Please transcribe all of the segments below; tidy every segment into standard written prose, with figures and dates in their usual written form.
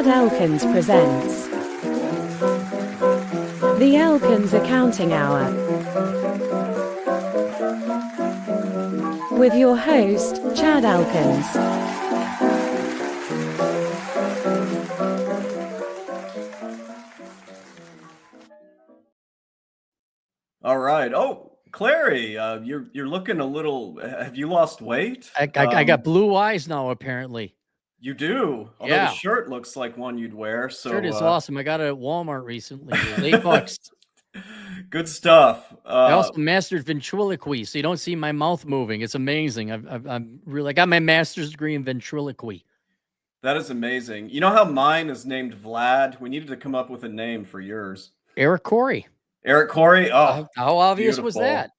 Elkins presents The Elkins Accounting Hour with your host, Chad Elkins. All right. Oh, Clary, you're looking a little. Have you lost weight? I got blue eyes now, apparently. You do. Although the shirt looks like one you'd wear. So shirt is awesome. I got it at Walmart recently. It was $8. Good stuff. I also mastered ventriloquy, so you don't see my mouth moving. It's amazing. I got my master's degree in ventriloquy. That is amazing. You know how mine is named Vlad? We needed to come up with a name for yours. Eric Corey. Eric Corey? Oh, how obvious was that?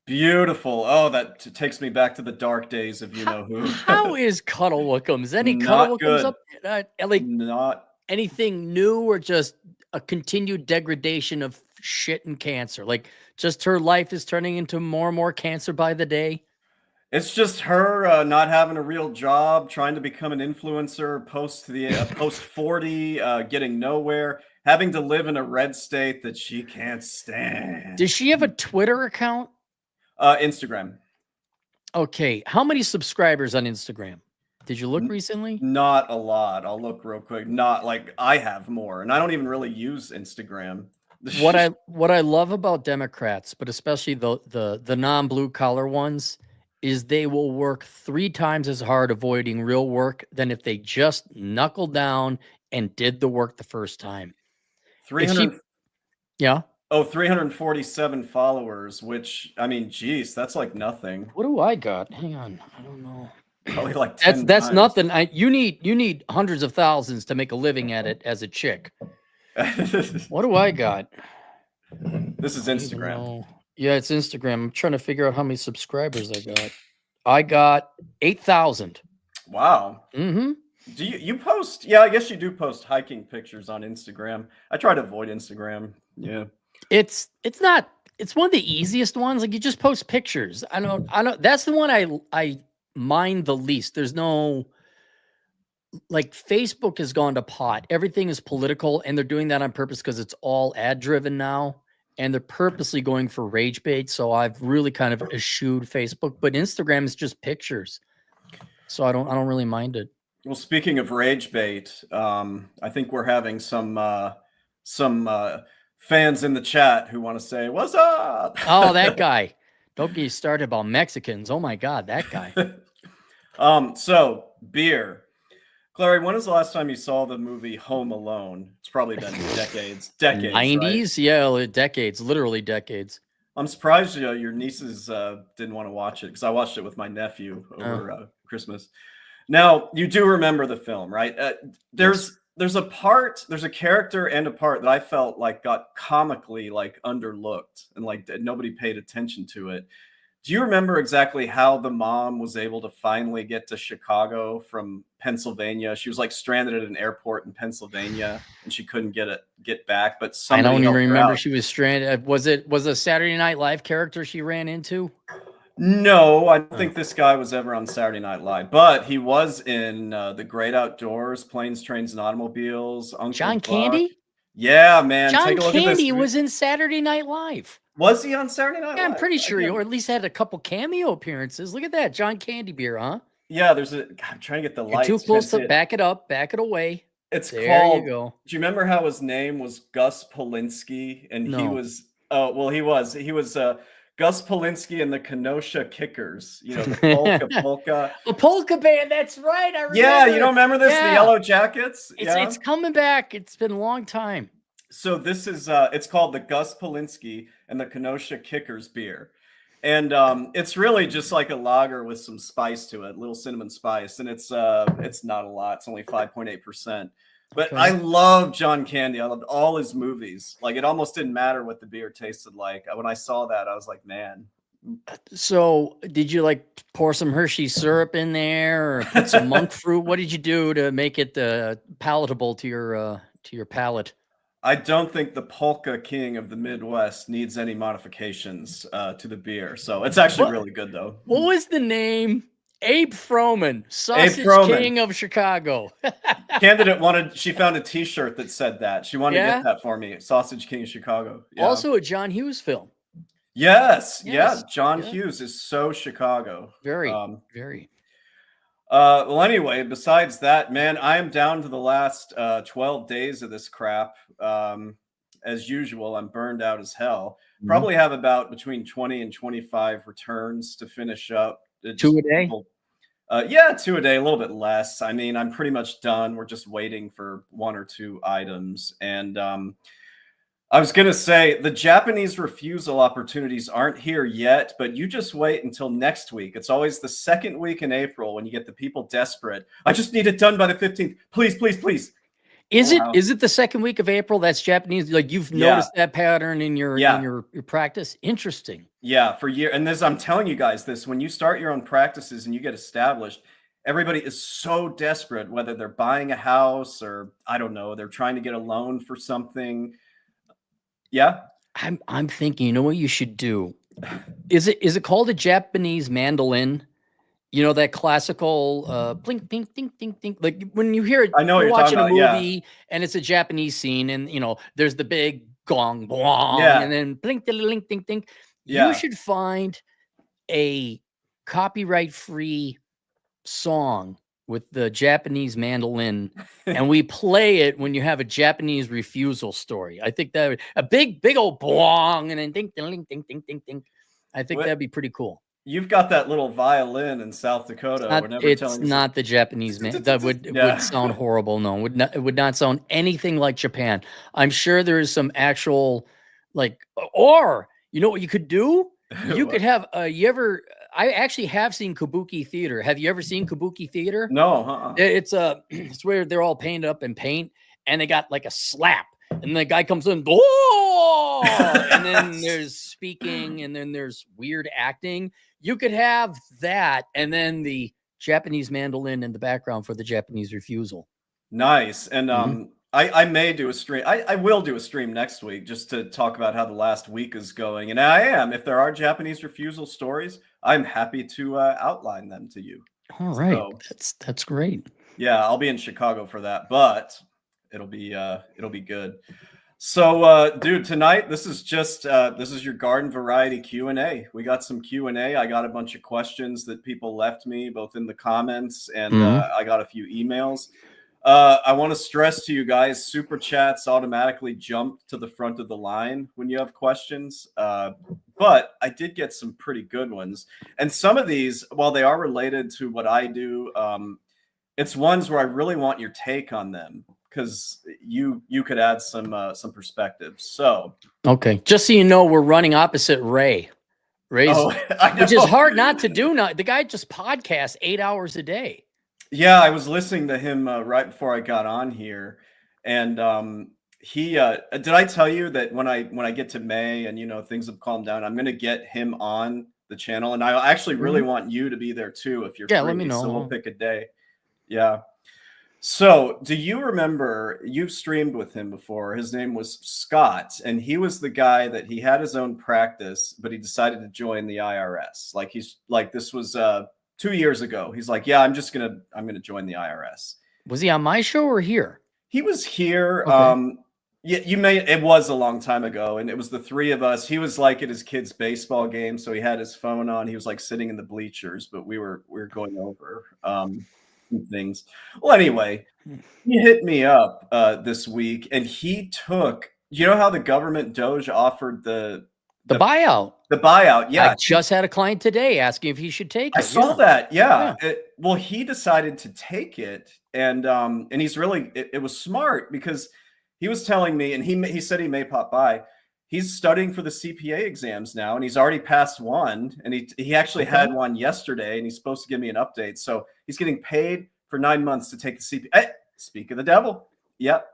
Beautiful. Oh, that takes me back to the dark days of you know who. How is Cuddlewickums? Any Cuddlewickums up? Not anything new, or just a continued degradation of shit and cancer? Like, just her life is turning into more and more cancer by the day. It's just her not having a real job, trying to become an influencer post 40, getting nowhere, having to live in a red state that she can't stand. Does she have a Twitter account? Instagram. Okay. How many subscribers on Instagram? Did you look recently? Not a lot. I'll look real quick. Not like I have more, and I don't even really use Instagram. What I love about Democrats, but especially the non-blue collar ones, is they will work 3 times as hard avoiding real work than if they just knuckled down and did the work the first time. 300. Yeah. Oh, 347 followers, which, I mean, geez, that's like nothing. What do I got? Hang on. I don't know. Probably like 10 that's times. nothing. You need hundreds of thousands to make a living at it as a chick. What do I got? This is Instagram. Yeah, it's Instagram. I'm trying to figure out how many subscribers I got. I got 8,000. Wow. Mm-hmm. Do you post? Yeah, I guess you do post hiking pictures on Instagram. I try to avoid Instagram. Yeah. It's one of the easiest ones. Like, you just post pictures. I don't that's the one I mind the least. There's no, like, Facebook has gone to pot. Everything is political, and they're doing that on purpose because it's all ad driven now, and they're purposely going for rage bait. So I've really kind of eschewed Facebook, but Instagram is just pictures. So I don't really mind it. Well, speaking of rage bait, I think we're having some fans in the chat who want to say, "What's up?" Oh, that guy. Don't get started about Mexicans. Oh my God, that guy. So beer. Clary, when was the last time you saw the movie Home Alone? It's probably been decades. 90s? Right? Yeah, decades, literally decades. I'm surprised your nieces didn't want to watch it, because I watched it with my nephew over Christmas. Now, you do remember the film, right? There's a character and a part that I felt like got comically like underlooked, and like nobody paid attention to it. Do you remember exactly how the mom was able to finally get to Chicago from Pennsylvania? She was like stranded at an airport in Pennsylvania, and she couldn't get back. But I don't even remember she was stranded. Was a Saturday Night Live character she ran into? No, I don't think this guy was ever on Saturday Night Live, but he was in The Great Outdoors, Planes, Trains, and Automobiles. Uncle John Buck. Candy? Yeah, man. John Take a look Candy at this. was in Saturday Night Live. Was he on Saturday Night Live? Yeah, I'm pretty sure he, or at least had a couple cameo appearances. Look at that, John Candy beer, huh? Yeah, I'm trying to get the lights. You're too close to back it up, back it away. It's there called. You go. Do you remember how his name was Gus Polinski? And no. he was. Oh well, he was Gus Polinski and the Kenosha Kickers. You know, the polka. The polka band. That's right. I remember. Yeah, you don't remember this? Yeah. The Yellow Jackets. It's coming back. It's been a long time. So this is it's called the Gus Polinski and the Kenosha Kickers beer. And it's really just like a lager with some spice to it, little cinnamon spice, and it's not a lot. It's only 5.8%. But okay. I love John Candy. I loved all his movies. Like, it almost didn't matter what the beer tasted like. When I saw that, I was like, man. So did you like pour some Hershey syrup in there, or put some monk fruit? What did you do to make it palatable to your palate? I don't think the Polka King of the Midwest needs any modifications to the beer. So it's actually really good, though. What was the name? Abe Froman, Sausage Froman. King of Chicago. Candidate she found a T-shirt that said that. She wanted to Yeah? get that for me. Sausage King of Chicago. Yeah. Also a John Hughes film. Yes. Yeah. Yes. John Yeah. Hughes is so Chicago. Very. Well, anyway, besides that, man, I am down to the last 12 days of this crap. As usual, I'm burned out as hell. Mhm. Probably have about between 20 and 25 returns to finish up. Two a day? Yeah, 2 a day, a little bit less. I mean, I'm pretty much done. We're just waiting for 1 or 2 items. And I was going to say the Japanese refusal opportunities aren't here yet, but you just wait until next week. It's always the second week in April when you get the people desperate. I just need it done by the 15th. Please, please, please. Is it the second week of April? That's Japanese. Like you've noticed that pattern in your practice. Interesting. Yeah, for years. And I'm telling you guys this, when you start your own practices and you get established, everybody is so desperate, whether they're buying a house or I don't know, they're trying to get a loan for something. Yeah. I'm thinking, you know what you should do? Is it called a Japanese mandolin? You know, that classical blink, ding, ding, ding, ding. Like when you hear it, I know you're you're watching a talking about, movie and it's a Japanese scene, and you know, there's the big gong, bong, Yeah. and then blink, ding, ding, ding, ding. Yeah. You should find a copyright-free song with the Japanese mandolin, and we play it when you have a Japanese refusal story. I think that a big old bong, and then ding, ding, ding, ding, ding, ding. I think that'd be pretty cool. You've got that little violin in South Dakota. It's not the Japanese man. That would sound horrible. No, it would not sound anything like Japan. I'm sure there is some actual or you know what you could do? You could have I actually have seen kabuki theater. Have you ever seen kabuki theater? No. It's where they're all painted up in paint and they got like a slap. And the guy comes in, oh, and then there's speaking, and then there's weird acting. You could have that, and then the Japanese mandolin in the background for the Japanese refusal. Nice. And I may do a stream. I will do a stream next week just to talk about how the last week is going. And I am. If there are Japanese refusal stories, I'm happy to outline them to you. All right. So, that's great. Yeah, I'll be in Chicago for that, but it'll be good. So dude, tonight this is your garden variety Q&A. We got some Q&A. I got a bunch of questions that people left me both in the comments and I got a few emails. I want to stress to you guys, super chats automatically jump to the front of the line when you have questions. But I did get some pretty good ones. And some of these, while they are related to what I do, it's ones where I really want your take on them because you could add some perspective. So okay, just so you know, we're running opposite Ray. Ray's, which is hard not to do. Now the guy just podcasts 8 hours a day. Yeah, I was listening to him right before I got on here, and he did I tell you that when I get to May and things have calmed down, I'm going to get him on the channel, and I actually really want you to be there too if you're free. Let me know. So we'll pick a day. Yeah. So, do you remember you've streamed with him before? His name was Scott, and he was the guy that he had his own practice, but he decided to join the IRS. This was 2 years ago. He's like, yeah, I'm gonna join the IRS. Was he on my show or here? He was here. Okay. Yeah, it was a long time ago, and it was the three of us. He was like at his kid's baseball game, so he had his phone on. He was like sitting in the bleachers, but we were going over things. Well, anyway, he hit me up this week, and he took. You know how the government Doge offered the buyout. The buyout, yeah. I just had a client today asking if he should take it. I saw that, yeah. Well, he decided to take it, and he's really. It was smart because he was telling me, and he said he may pop by. He's studying for the CPA exams now, and he's already passed one. And he actually had one yesterday, and he's supposed to give me an update. So he's getting paid for 9 months to take the CPA. Hey, speak of the devil. Yep.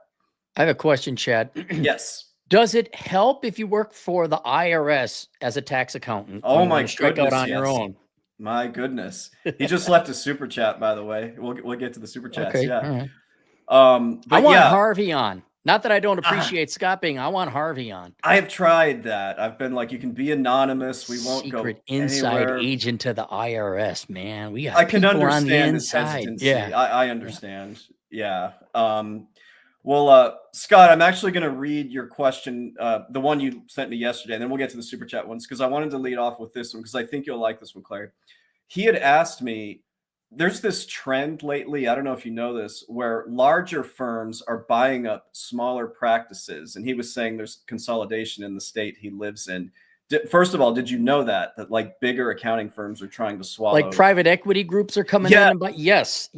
I have a question, Chad. Yes. Does it help if you work for the IRS as a tax accountant? Oh my strike goodness, out on your own. My goodness. He just left a super chat, by the way. We'll get to the super chats. Okay, yeah. all right. I want Harvey on. Not that I don't appreciate Scott being. I want Harvey on. I have tried that. I've been like, you can be anonymous. We won't Secret go inside anywhere. agent to the IRS, man. We got I can people on the understand his inside. hesitancy. Yeah. I understand. Yeah. Well, Scott, I'm actually going to read your question, the one you sent me yesterday, and then we'll get to the super chat ones because I wanted to lead off with this one because I think you'll like this one, Claire. He had asked me, there's this trend lately, I don't know if you know this, where larger firms are buying up smaller practices. And he was saying there's consolidation in the state he lives in. First of all, did you know that like bigger accounting firms are trying to swallow? Like private equity groups are coming in and yes.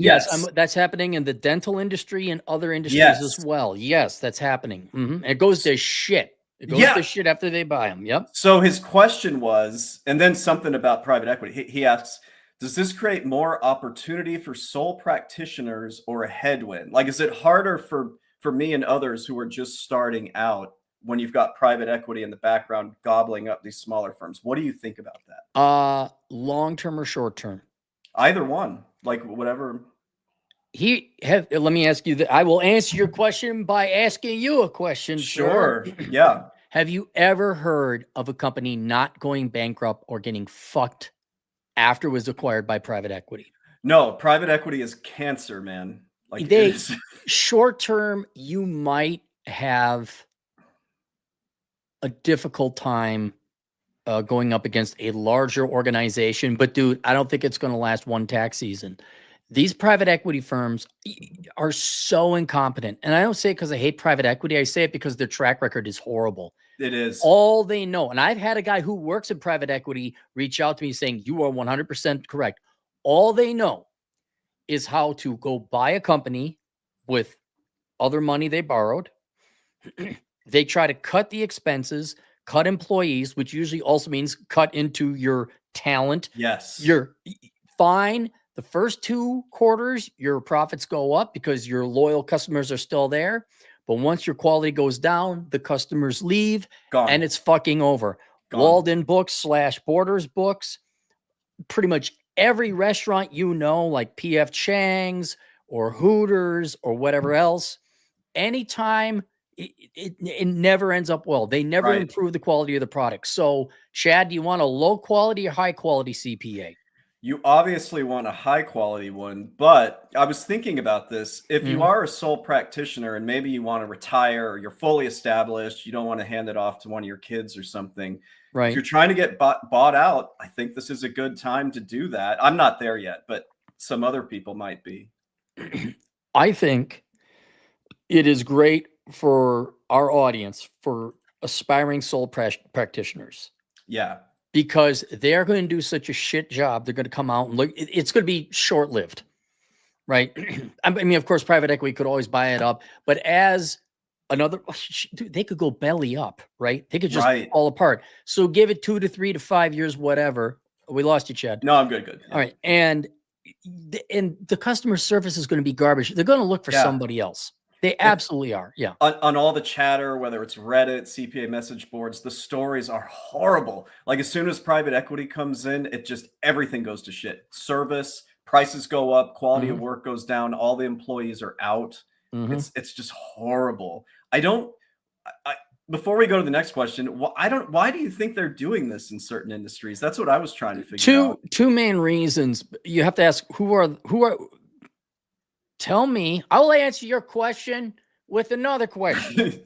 That's happening in the dental industry and other industries as well. Yes, that's happening. It goes to shit. It goes to shit after they buy them. Yep. So his question was, and then something about private equity. He asks, does this create more opportunity for sole practitioners or a headwind? Like, is it harder for me and others who are just starting out when you've got private equity in the background gobbling up these smaller firms? What do you think about that? Long-term or short-term? Either one, like whatever. Let me ask you that. I will answer your question by asking you a question. Sure. Sir. Yeah. Have you ever heard of a company not going bankrupt or getting fucked after it was acquired by private equity? No, private equity is cancer, man. Like short-term, you might have a difficult time going up against a larger organization, but dude, I don't think it's going to last one tax season. These private equity firms are so incompetent. And I don't say it because I hate private equity. I say it because their track record is horrible. It is. All they know. And I've had a guy who works in private equity reach out to me saying, you are 100% correct. All they know is how to go buy a company with other money they borrowed. They try to cut the expenses, cut employees, which usually also means cut into your talent. Yes. You're fine. The first 2 quarters, your profits go up because your loyal customers are still there. But once your quality goes down, the customers leave. Gone. And it's fucking over. Gone. Walden Books / Borders Books, pretty much every restaurant like P.F. Chang's or Hooters or whatever else, anytime it never ends up well. They never improve the quality of the product. So, Chad, do you want a low quality or high quality CPA? You obviously want a high quality one, but I was thinking about this. If you are a sole practitioner and maybe you want to retire or you're fully established, you don't want to hand it off to one of your kids or something. Right. If you're trying to get bought out, I think this is a good time to do that. I'm not there yet, but some other people might be. I think it is great for our audience, for aspiring sole practitioners. Yeah. Because they're going to do such a shit job. They're going to come out and look, it's going to be short-lived, right? I mean, of course, private equity could always buy it up, but as another, dude, they could go belly up, right? They could just fall apart. So give it 2 to 3 to 5 years, whatever. We lost you, Chad. No, I'm good. Yeah. All right. And the customer service is going to be garbage. They're going to look for somebody else. They absolutely are. Yeah. On all the chatter, whether it's Reddit, CPA message boards, the stories are horrible. Like as soon as private equity comes in, everything goes to shit. Service, prices go up, quality of work goes down, all the employees are out. It's just horrible. Before we go to the next question, why do you think they're doing this in certain industries? That's what I was trying to figure out. Two main reasons. You have to ask who are tell me. I will answer your question with another question.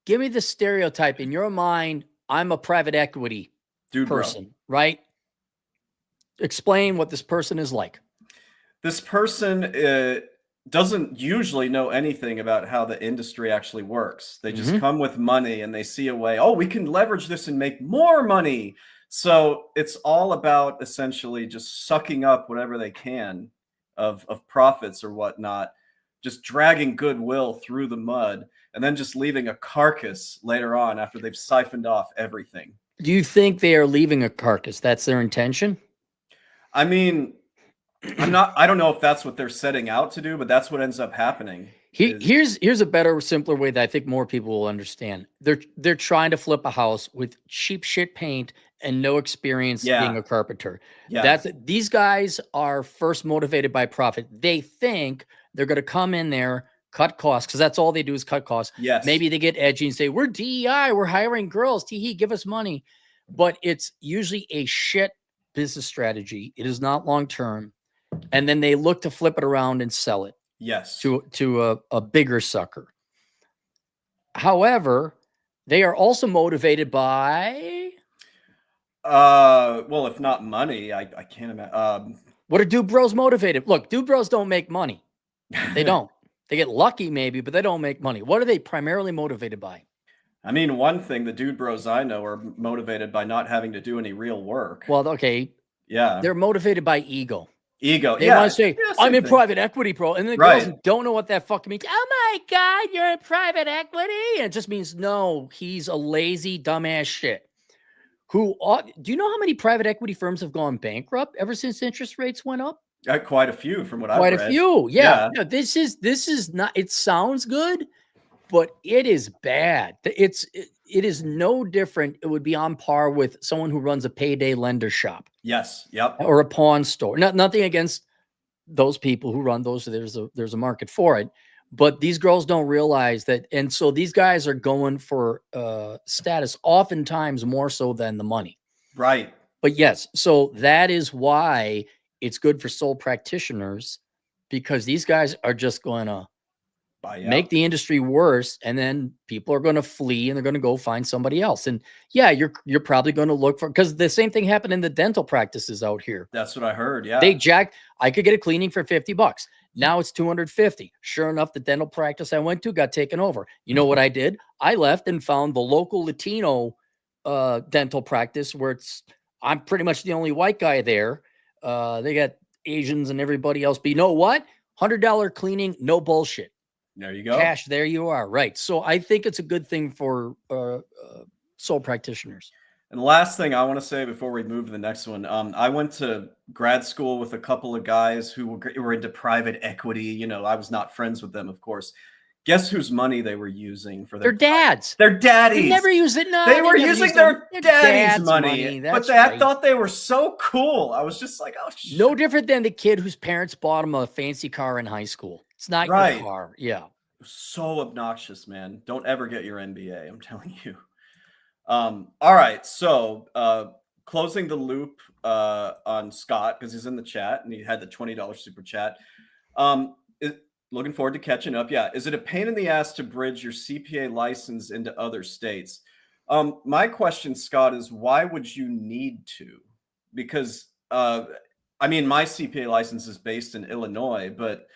Give me the stereotype in your mind. I'm a private equity person, right? Explain what this person is like. This person doesn't usually know anything about how the industry actually works. They just come with money and they see a way, we can leverage this and make more money. So it's all about essentially just sucking up whatever they can of profits or whatnot, just dragging goodwill through the mud and then just leaving a carcass later on after they've siphoned off everything. Do you think they are leaving a carcass? That's their intention? I mean, I don't know if that's what they're setting out to do, but that's what ends up happening. Here's a better, simpler way that I think more people will understand. They're trying to flip a house with cheap shit paint and no experience being a carpenter. Yeah. These guys are first motivated by profit. They think they're going to come in there, cut costs, because that's all they do is cut costs. Yes. Maybe they get edgy and say, we're DEI, we're hiring girls, tee give us money. But it's usually a shit business strategy. It is not long-term. And then they look to flip it around and sell it. Yes. To a bigger sucker. However, they are also motivated by... well, if not money, I can't imagine. What are dude bros motivated? Look, dude bros don't make money. They don't. They get lucky maybe, but they don't make money. What are they primarily motivated by? I mean, one thing, the dude bros I know are motivated by not having to do any real work. Well, okay. Yeah. They're motivated by ego. Ego. They want to say, I'm in thing. private equity, bro. And then the girls don't know what that fucking means. Oh my God, you're in private equity. And it just means, no, he's a lazy, dumbass shit. Do you know how many private equity firms have gone bankrupt ever since interest rates went up? Quite a few from what I've read. Quite a few. Yeah. No, this is not, it sounds good, but it is bad. It is no different. It would be on par with someone who runs a payday lender shop. Yes. Yep. Or a pawn store. Nothing against those people who run those. There's a market for it. But these girls don't realize that. And so these guys are going for status oftentimes more so than the money. Right. But yes, so that is why it's good for sole practitioners, because these guys are just going to make the industry worse, and then people are going to flee and they're going to go find somebody else. And yeah, you're probably going to look for, because the same thing happened in the dental practices out here. That's what I heard. Yeah. I could get a cleaning for $50. Now it's $250. Sure enough, the dental practice I went to got taken over. You know what I did? I left and found the local Latino dental practice where I'm pretty much the only white guy there. They got Asians and everybody else. But you know what? $100 cleaning, no bullshit. There you go. Cash, there you are. Right. So I think it's a good thing for sole practitioners. And the last thing I want to say before we move to the next one, I went to grad school with a couple of guys who were into private equity. You know, I was not friends with them, of course. Guess whose money they were using for their dads? Their daddies. They never used it. No, they were using their daddy's money. But I right. thought they were so cool. I was just like, oh, shit. No different than the kid whose parents bought him a fancy car in high school. It's not your car. Yeah. So obnoxious, man. Don't ever get your MBA. I'm telling you. All right. So closing the loop on Scott, because he's in the chat and he had the $20 super chat. Looking forward to catching up. Yeah. Is it a pain in the ass to bridge your CPA license into other states? My question, Scott, is why would you need to? Because, I mean, my CPA license is based in Illinois, but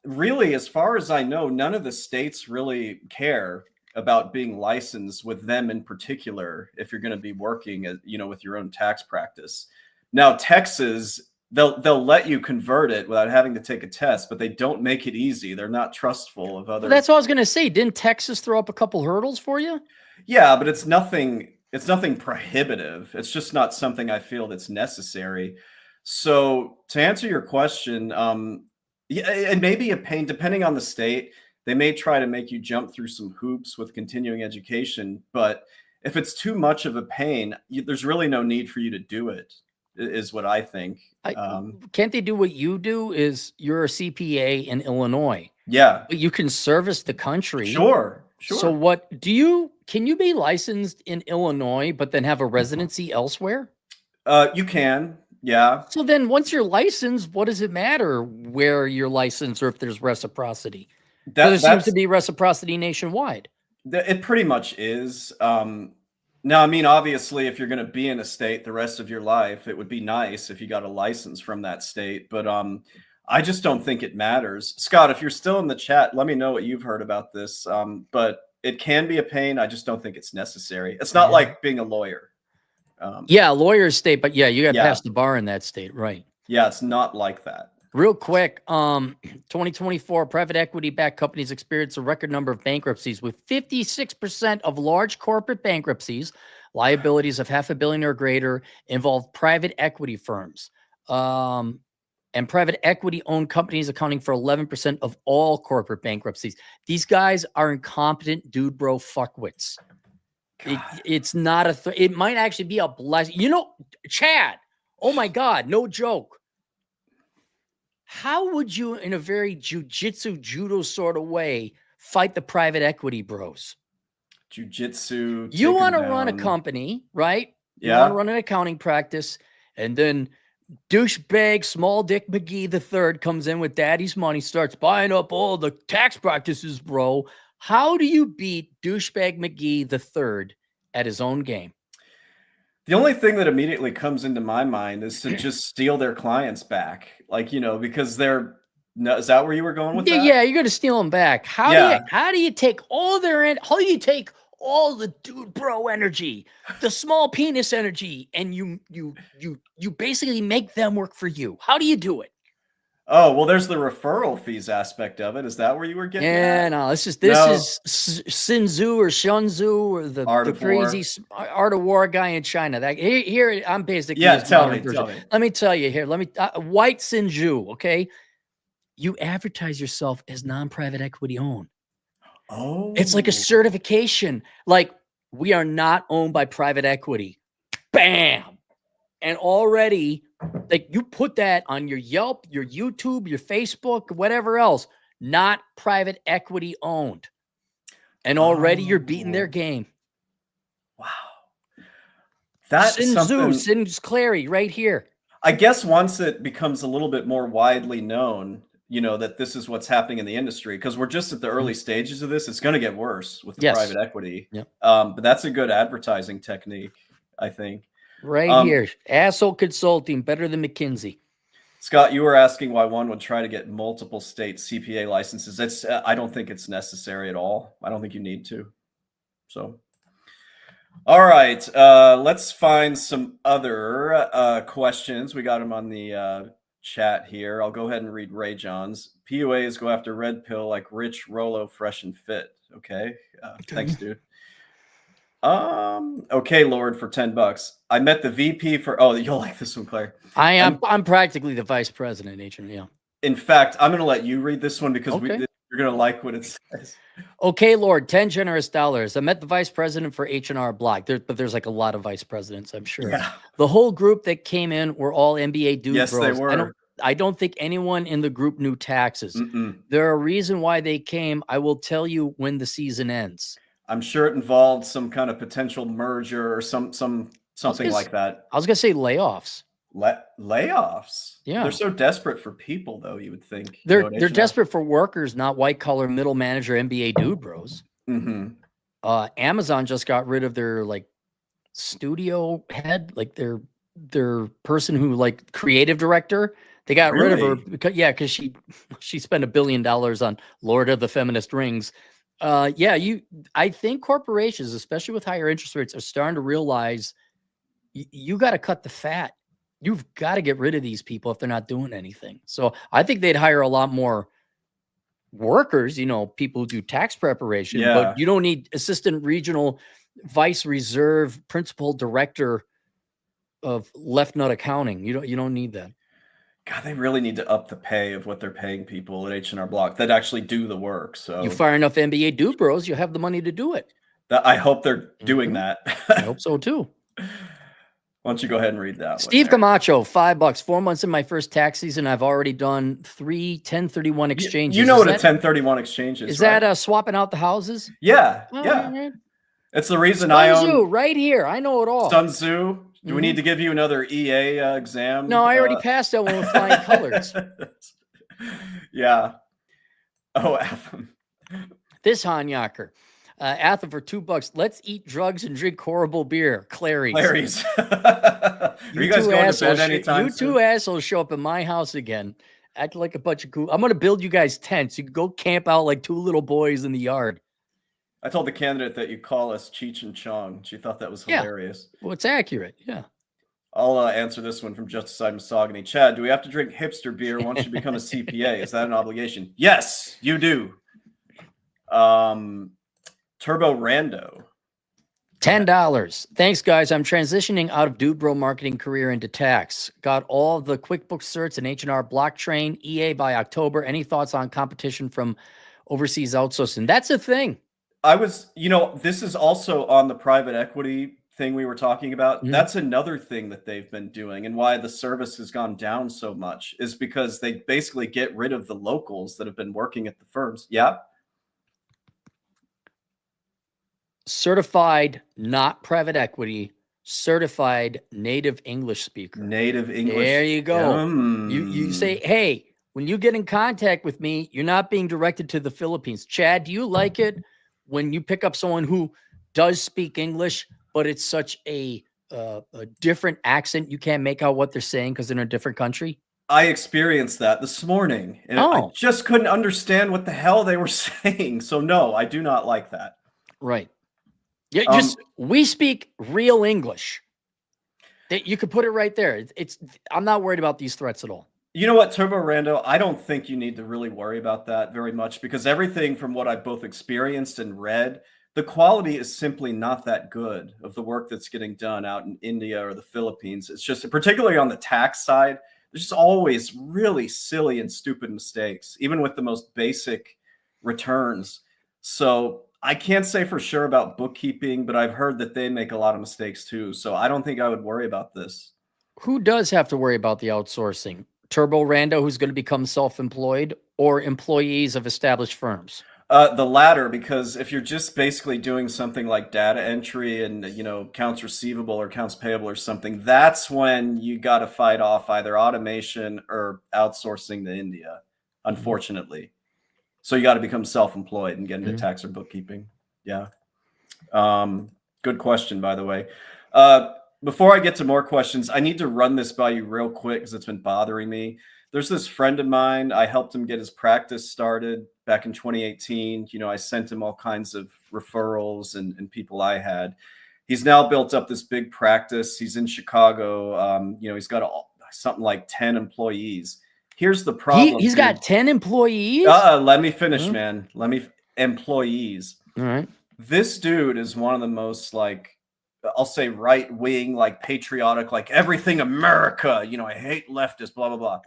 really, as far as I know, none of the states really care about being licensed with them in particular if you're going to be working, with your own tax practice. Now, Texas, they'll let you convert it without having to take a test, but they don't make it easy. They're not trustful of other. Well, that's what I was going to say. Didn't Texas throw up a couple hurdles for you? Yeah, but it's nothing prohibitive. It's just not something I feel that's necessary. So to answer your question, yeah, it may be a pain depending on the state. They may try to make you jump through some hoops with continuing education, but if it's too much of a pain, there's really no need for you to do it, is what I think. Can't they do what you do? Is you're a CPA in Illinois? Yeah. But you can service the country. Sure. So can you be licensed in Illinois, but then have a residency elsewhere? You can. Yeah. So then once you're licensed, what does it matter where you're licensed or if there's reciprocity? There seems to be reciprocity nationwide. It pretty much is. Now, I mean, obviously, if you're going to be in a state the rest of your life, it would be nice if you got a license from that state. But I just don't think it matters. Scott, if you're still in the chat, let me know what you've heard about this. But it can be a pain. I just don't think it's necessary. It's not like being a lawyer. Yeah, lawyer's state, but yeah, you got to pass the bar in that state, right? Yeah, it's not like that. Real quick, 2024 private equity-backed companies experienced a record number of bankruptcies, with 56% of large corporate bankruptcies, liabilities of $500 million or greater, involve private equity firms. And private equity-owned companies accounting for 11% of all corporate bankruptcies. These guys are incompetent dude bro fuckwits. It's not it might actually be a blessing. Chad, oh my God, no joke. how would you, in a very jujitsu judo sort of way, fight the private equity bros? Jiu-jitsu. You want to run a company, right? You want to run an accounting practice, and then douchebag Small Dick McGee the third comes in with daddy's money, starts buying up all the tax practices, bro. How do you beat douchebag McGee the third at his own game? The only thing that immediately comes into my mind is to just steal their clients back. Like, because they're, no, is that where you were going with that? Yeah, you're going to steal them back. How do you take all their, how do you take all the dude bro energy, the small penis energy, and you basically make them work for you? How do you do it? Oh, well, there's the referral fees aspect of it. Is that where you were getting at? No, this is Sun Tzu or Shun Tzu or the crazy Art of War guy in China. That here I'm basically tell me. Let me tell you here. White Sun Tzu. Okay, you advertise yourself as non-private equity owned. Oh, it's like a certification. Like, we are not owned by private equity. Bam, and already. Like, you put that on your Yelp, your YouTube, your Facebook, whatever else, not private equity owned. And already you're beating their game. Wow. That's Sin Clary right here. I guess once it becomes a little bit more widely known, that this is what's happening in the industry, because we're just at the early stages of this, it's going to get worse with the private equity. Yep. But that's a good advertising technique, I think. Right here. Asshole Consulting, better than McKinsey. Scott, you were asking why one would try to get multiple state CPA licenses. I don't think it's necessary at all. I don't think you need to. So, all right. Let's find some other questions. We got them on the chat here. I'll go ahead and read Ray John's. PUAs go after red pill like Rich, Rolo, fresh and fit. Okay. Thanks, dude. Okay, Lord, for $10. I met the VP for, you'll like this one, Claire. I'm practically the vice president, H&R. In fact, I'm going to let you read this one because you're going to like what it says. Okay, Lord, 10 generous dollars. I met the vice president for H&R Block. But there's like a lot of vice presidents, I'm sure. Yeah. The whole group that came in were all NBA dudes. Yes, they were. I don't think anyone in the group knew taxes. There are a reason why they came. I will tell you when the season ends. I'm sure it involved some kind of potential merger or something like that. I was going to say layoffs. Layoffs? Yeah. They're so desperate for people, though, you would think. They're desperate for workers, not white-collar, middle manager, NBA dude bros. Amazon just got rid of their, studio head, their person who, creative director. They got rid of her because she spent $1 billion on Lord of the Feminist Rings. I think corporations, especially with higher interest rates, are starting to realize you got to cut the fat. You've got to get rid of these people if they're not doing anything. So I think they'd hire a lot more workers, people who do tax preparation, but you don't need assistant regional vice reserve principal director of left nut accounting. You don't need that. God, they really need to up the pay of what they're paying people at H&R Block that actually do the work. So you fire enough NBA dude bros, you have the money to do it. I hope they're doing that. I hope so too. Why don't you go ahead and read that? Steve Camacho, $5. 4 months in my first tax season, I've already done 3 1031 exchanges. You know what a 1031 exchange is? Is that swapping out the houses? Yeah, yeah. Right. It's the reason I own. Sun Tzu, right here. I know it all. Sun Tzu. Do we need to give you another EA exam? No, I already passed that one with flying colors. Yeah. Oh, Atham. This Hanyaker. Atham for $2. Let's eat drugs and drink horrible beer. Clary's. Are you guys going to bed anytime You two assholes show up in my house again. Act like a bunch of cool. I'm going to build you guys tents. You can go camp out like two little boys in the yard. I told the candidate that you call us Cheech and Chong. She thought that was hilarious. Well, it's accurate. Yeah. I'll answer this one from Justified Misogyny. Chad, do we have to drink hipster beer once you become a CPA? Is that an obligation? Yes, you do. Turbo Rando. $10. Thanks, guys. I'm transitioning out of dude bro marketing career into tax. Got all the QuickBooks certs and H&R blockchain, EA by October. Any thoughts on competition from overseas outsourcing? That's a thing. This is also on the private equity thing we were talking about, Mhm. that's another thing that they've been doing, and why the service has gone down so much is because they basically get rid of the locals that have been working at the firms. Yeah. Certified, not private equity, certified native English speaker. Native English. There you go. You say, hey, when you get in contact with me, you're not being directed to the Philippines. Chad, do you like it when you pick up someone who does speak English, but it's such a different accent, you can't make out what they're saying because they're in a different country? I experienced that this morning, and I Oh, just couldn't understand what the hell they were saying. So no, I do not like that. right. Yeah, Um, just we speak real English. You could put it right there. I'm not worried about these threats at all. You know what, Turbo Rando? I don't think you need to really worry about that very much, because everything from what I've both experienced and read, the quality is simply not that good of the work that's getting done out in India or the Philippines. It's just, particularly on the tax side, there's just always really silly and stupid mistakes, even with the most basic returns. So I can't say for sure about bookkeeping, but I've heard that they make a lot of mistakes too. So I don't think I would worry about this. Who does have to worry about the outsourcing? Turbo Rando, who's going to become self-employed, or employees of established firms? The latter, because if you're just basically doing something like data entry and, accounts receivable or accounts payable or something, that's when you got to fight off either automation or outsourcing to India, unfortunately. So you got to become self-employed and get into tax or bookkeeping. Yeah. Good question, by the way. Before I get to more questions, I need to run this by you real quick because it's been bothering me. There's this friend of mine. I helped him get his practice started back in 2018. I sent him all kinds of referrals and people I had. He's now built up this big practice. He's in Chicago. He's got something like 10 employees. Here's the problem. He's got 10 employees? Let me finish, man. Employees. All right. This dude is one of the most, I'll say right wing, patriotic, everything America, I hate leftists, blah, blah, blah.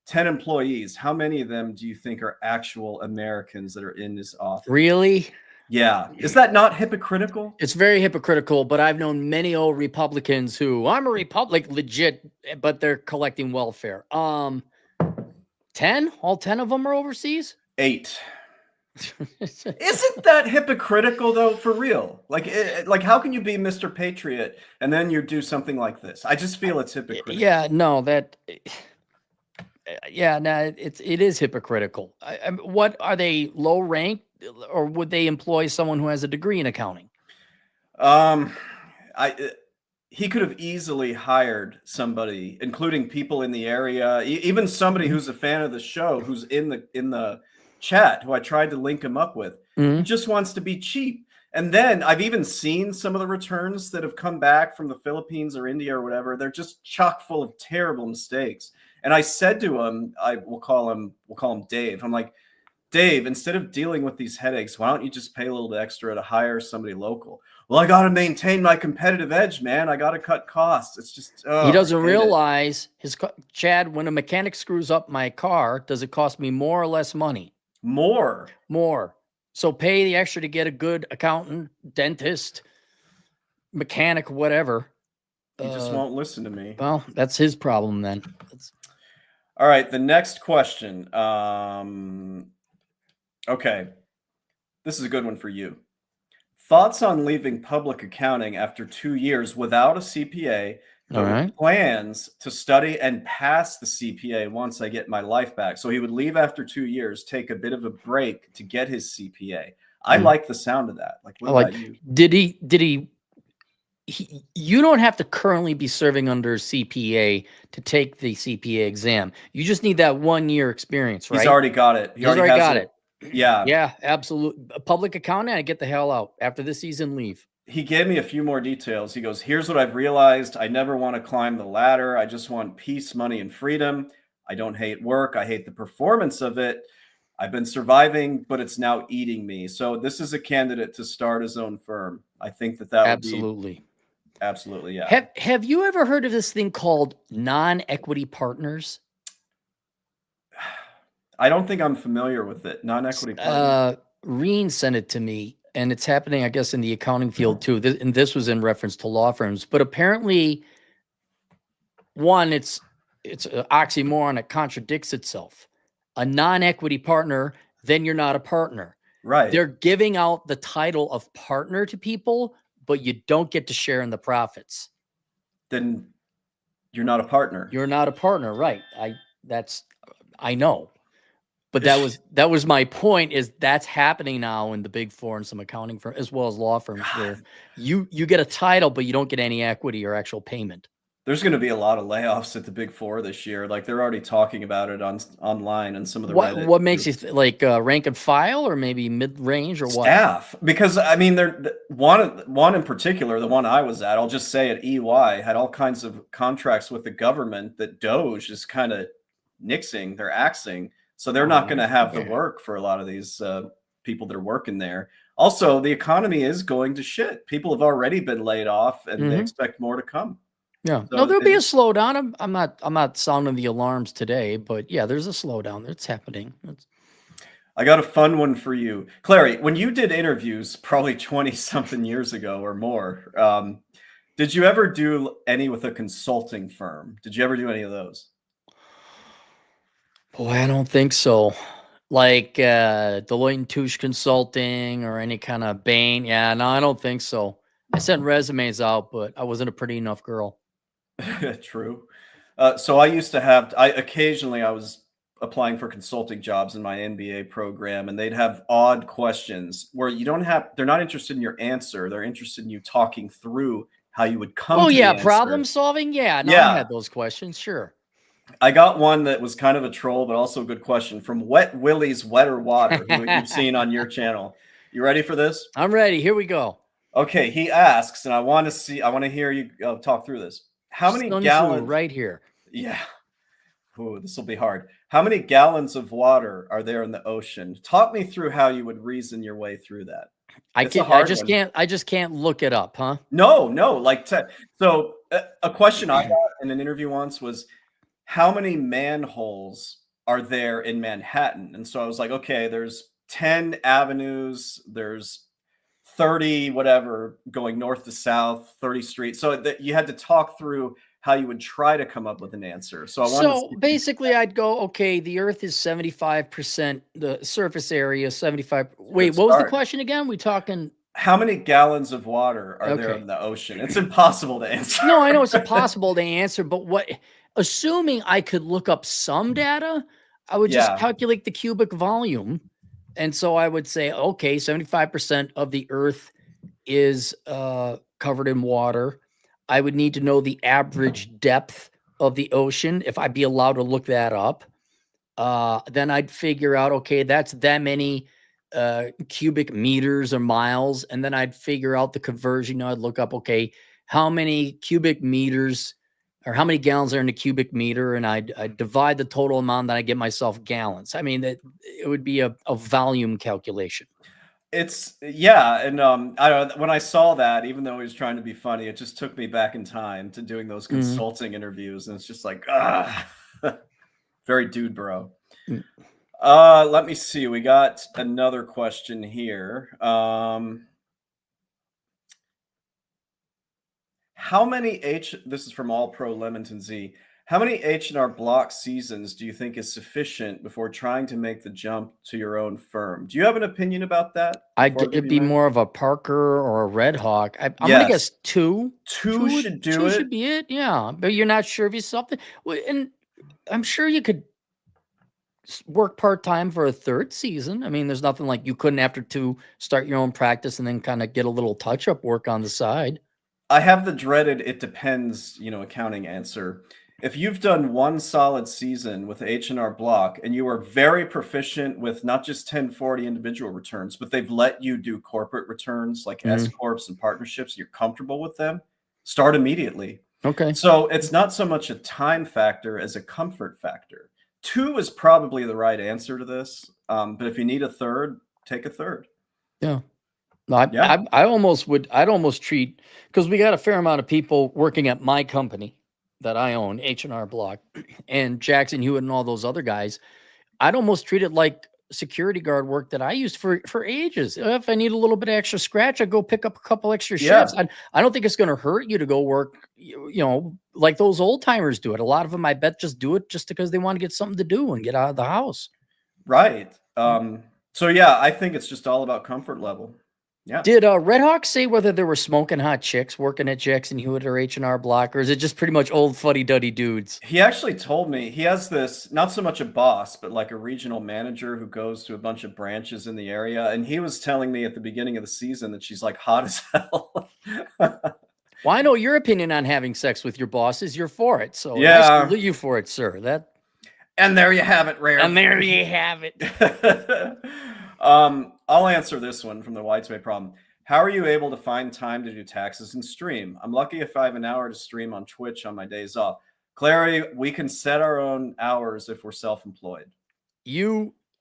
10 employees. How many of them do you think are actual Americans that are in this office? Really? Yeah. Is that not hypocritical? It's very hypocritical, but I've known many old Republicans who, I'm a Republic legit, but they're collecting welfare. 10? All 10 of them are overseas? 8. Isn't that hypocritical though, for real? How can you be Mr. Patriot and then you do something like this? I just feel it's hypocritical. Yeah, no, it is hypocritical. What are they, low rank, or would they employ someone who has a degree in accounting? He could have easily hired somebody, including people in the area, even somebody who's a fan of the show, who's in the chat, who I tried to link him up with. He just wants to be cheap. And then I've even seen some of the returns that have come back from the Philippines or India or whatever. They're just chock full of terrible mistakes. And I said to him, we'll call him Dave. I'm like, Dave, instead of dealing with these headaches, why don't you just pay a little extra to hire somebody local? Well, I got to maintain my competitive edge, man. I got to cut costs. It's just, he doesn't realize Chad, when a mechanic screws up my car, does it cost me more or less money? More. So pay the extra to get a good accountant, dentist, mechanic, whatever. He just won't listen to me. Well, that's his problem then. All right. The next question. Okay. This is a good one for you. Thoughts on leaving public accounting after 2 years without a CPA, but with plans to study and pass the CPA once I get my life back. So he would leave after 2 years, take a bit of a break to get his CPA. I like the sound of that. What about you? Did he you don't have to currently be serving under CPA to take the CPA exam. You just need that 1 year experience, right? He's already got it. He's already got it. Yeah. Yeah, absolutely. A public accountant, I get the hell out after this season, leave. He gave me a few more details. He goes, here's what I've realized. I never want to climb the ladder. I just want peace, money, and freedom. I don't hate work. I hate the performance of it. I've been surviving, but it's now eating me. So this is a candidate to start his own firm. I think that would absolutely. Absolutely, yeah. Have you ever heard of this thing called non-equity partners? I don't think I'm familiar with it. Non-equity partners. Reen sent it to me. and it's happening, I guess, in the accounting field too. And this was in reference to law firms, but apparently, one, it's an oxymoron. It contradicts itself. A non-equity partner, then you're not a partner. Right. They're giving out the title of partner to people, but you don't get to share in the profits. Then you're not a partner. You're not a partner, right? I know. But that was my point, is that's happening now in the Big Four and some accounting firms as well as law firms, where you get a title, but you don't get any equity or actual payment. There's going to be a lot of layoffs at the Big Four this year. Like, they're already talking about it online and some of the what makes you like rank and file, or maybe mid range, or what? Staff, because I mean, they're one in particular, the one I was at, I'll just say at EY, had all kinds of contracts with the government that Doge is kind of nixing, they're axing. So they're not going to have the work for a lot of these people that are working there. Also, the economy is going to shit. People have already been laid off, and they expect more to come. Yeah, So no, there'll be a slowdown. I'm not sounding the alarms today, but yeah, there's a slowdown. It's happening. I got a fun one for you, Clary. When you did interviews, probably 20-something years ago or more, did you ever do any with a consulting firm? Did you ever do any of those? Boy, I don't think so. Like Deloitte and Touche Consulting or any kind of Bain. Yeah, no, I don't think so. I sent resumes out, but I wasn't a pretty enough girl. True. So I used to have, occasionally I was applying for consulting jobs in my MBA program, and they'd have odd questions where they're not interested in your answer. They're interested in you talking through how you would come to the answer. Problem solving. Yeah, no, I had those questions. Sure. I got one that was kind of a troll, but also a good question from Wet Willie's Wetter Water, who you've seen on your channel. You ready for this? I'm ready. Here we go. Okay, he asks, and I want to hear you talk through this. How many gallons? Right here. Yeah. Ooh, this will be hard. How many gallons of water are there in the ocean? Talk me through how you would reason your way through that. I just can't look it up, huh? No. Like, so a question I got in an interview once was, how many manholes are there in Manhattan? And so I was like, okay, there's 10 avenues, there's 30 whatever going north to south, 30 streets. So that you had to talk through how you would try to come up with an answer. So basically I'd go, okay, the earth is 75%, the surface area 75. Wait, what was the question again? We talking how many gallons of water are there in the ocean? It's impossible to answer. No, I know it's impossible to answer, but assuming I could look up some data, I would just calculate the cubic volume. And so I would say, okay, 75% of the earth is covered in water. I would need to know the average depth of the ocean, if I'd be allowed to look that up. Then I'd figure out, okay, that's that many cubic meters or miles. And then I'd figure out the conversion. I'd look up, okay, how many cubic meters or how many gallons are in a cubic meter, and I'd divide the total amount that I get myself gallons. I mean, it would be a volume calculation. It's and I don't know, when I saw that, even though he was trying to be funny, it just took me back in time to doing those consulting interviews, and it's just like, very dude bro. Let me see. We got another question here. How many this is from All Pro Lemonton Z. How many H&R Block seasons do you think is sufficient before trying to make the jump to your own firm? Do you have an opinion about that? It'd be more of a Parker or a Red Hawk. I'm going to guess two. Two should do it. Two should be it, yeah. But you're not sure of yourself. And I'm sure you could work part-time for a third season. I mean, there's nothing like you couldn't, after two, start your own practice and then kind of get a little touch-up work on the side. I have the dreaded "it depends," accounting answer. If you've done one solid season with H&R Block and you are very proficient with not just 1040 individual returns, but they've let you do corporate returns like S corps and partnerships, you're comfortable with them, start immediately. Okay. So it's not so much a time factor as a comfort factor. 2 is probably the right answer to this. But if you need a third, take a third. Yeah. No, I'd almost treat, because we got a fair amount of people working at my company that I own, H&R Block, and Jackson Hewitt and all those other guys. I'd almost treat it like security guard work that I used for ages. If I need a little bit of extra scratch, I go pick up a couple extra Yeah. shifts. I don't think it's going to hurt you to go work, like those old timers do it. A lot of them, I bet, just do it just because they want to get something to do and get out of the house. Right. So yeah, I think it's just all about comfort level. Yeah. Did Red Hawk say whether there were smoking hot chicks working at Jackson Hewitt or H&R Block, or is it just pretty much old fuddy-duddy dudes? He actually told me he has this, not so much a boss, but like a regional manager who goes to a bunch of branches in the area. And he was telling me at the beginning of the season that she's like hot as hell. Well, I know your opinion on having sex with your bosses. You're for it. So Yeah. I salute you for it, sir. And there you have it, Rare. And there you have it. I'll answer this one from the Whitesway problem. How are you able to find time to do taxes and stream? I'm lucky if I have an hour to stream on Twitch on my days off. Clary, we can set our own hours if we're self-employed.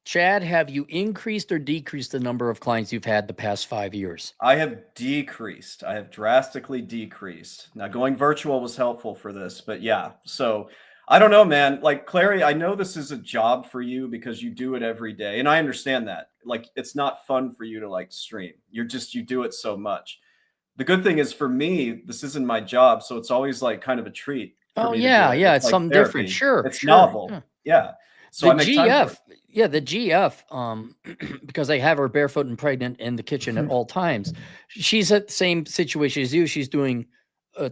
Chad, have you increased or decreased the number of clients you've had the past 5 years? I have decreased. I have drastically decreased. Now, going virtual was helpful for this, but yeah. So I don't know, man. Like, Clary, I know this is a job for you because you do it every day. And I understand that. Like, it's not fun for you to like stream. You do it so much. The good thing is for me, this isn't my job. So it's always like kind of a treat. Oh, yeah. Yeah. It's like something therapy. different. Sure. It's novel. Yeah. So the GF, the GF, because I have her barefoot and pregnant in the kitchen at all times. She's at the same situation as you. She's doing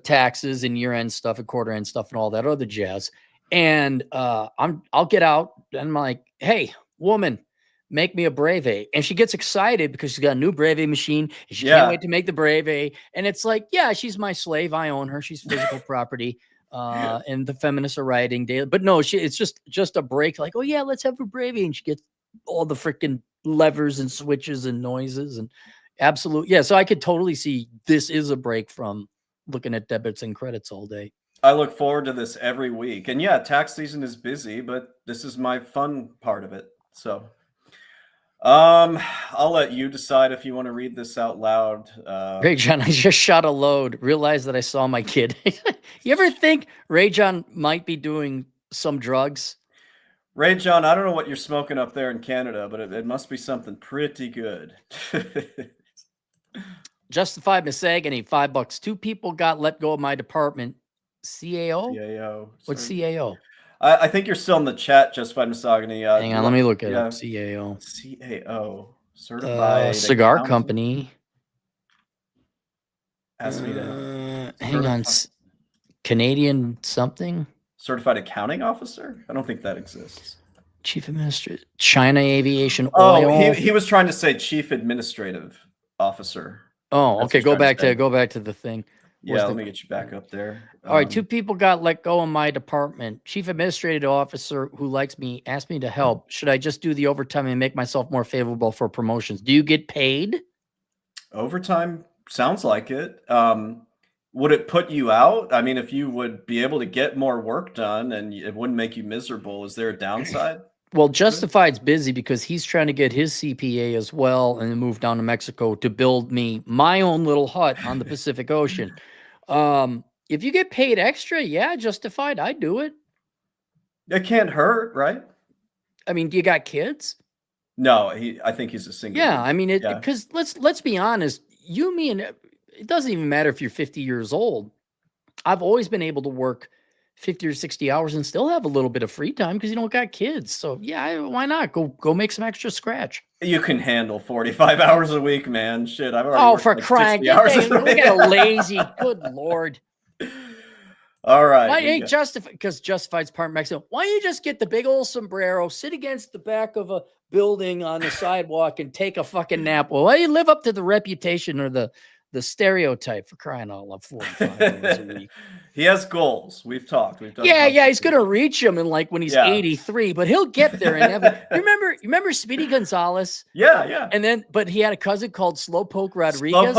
taxes and year-end stuff and quarter-end stuff and all that other jazz. And I'll get out and I'm like, hey, woman, make me a Breve. And she gets excited because she's got a new Breve machine and she can't wait to make the Breve. And it's like, yeah, she's my slave. I own her. She's physical property. And the feminists are rioting daily. But no, it's just a break. Like, oh yeah, let's have a Brave. And she gets all the freaking levers and switches and noises and absolute. Yeah. So I could totally see this is a break from looking at debits and credits all day. I look forward to this every week. And yeah, tax season is busy, but this is my fun part of it. So I'll let you decide if you want to read this out loud. Ray John, I just shot a load. Realized that I saw my kid. You ever think Ray John might be doing some drugs? Ray John, I don't know what you're smoking up there in Canada, but it must be something pretty good. Justified Misogyny, $5. 2 people got let go of my department. CAO? CAO. What's CAO? I think you're still in the chat, Justified Misogyny. Hang on, let me look it up. CAO. CAO. Certified cigar company. Asked me to hang on. Canadian something? Certified accounting officer? I don't think that exists. Chief administrator. China Aviation Oil. Oh, he was trying to say chief administrative officer. Oh, okay. Go back to the thing. Yeah, let me get you back up there. All right, 2 people got let go in my department. Chief administrative officer who likes me asked me to help. Should I just do the overtime and make myself more favorable for promotions? Do you get paid? Overtime sounds like it. Would it put you out? I mean, if you would be able to get more work done and it wouldn't make you miserable, is there a downside? Well, Justified's busy because he's trying to get his CPA as well and then move down to Mexico to build me my own little hut on the Pacific Ocean. If you get paid extra, yeah, Justified, I'd do it. It can't hurt, right? I mean, do you got kids? No, I think he's a single. Yeah, I mean, because let's be honest, you, me, and it doesn't even matter if you're 50 years old. I've always been able to work 50 or 60 hours and still have a little bit of free time because you don't got kids. So yeah, why not go make some extra scratch? You can handle 45 hours a week, man. Shit, I've already for crying out loud, look at a lazy. Good Lord. All right. Why ain't Justified? Because Justified's part Mexico. Why don't you just get the big old sombrero, sit against the back of a building on the sidewalk, and take a fucking nap? Well, why do you live up to the reputation or the stereotype, for crying out loud? 45 hours a week. He has goals. We've talked. Yeah. He's gonna reach them in like when he's 83, but he'll get there. And you remember Speedy Gonzalez? Yeah. And then, but he had a cousin called Slowpoke Rodriguez.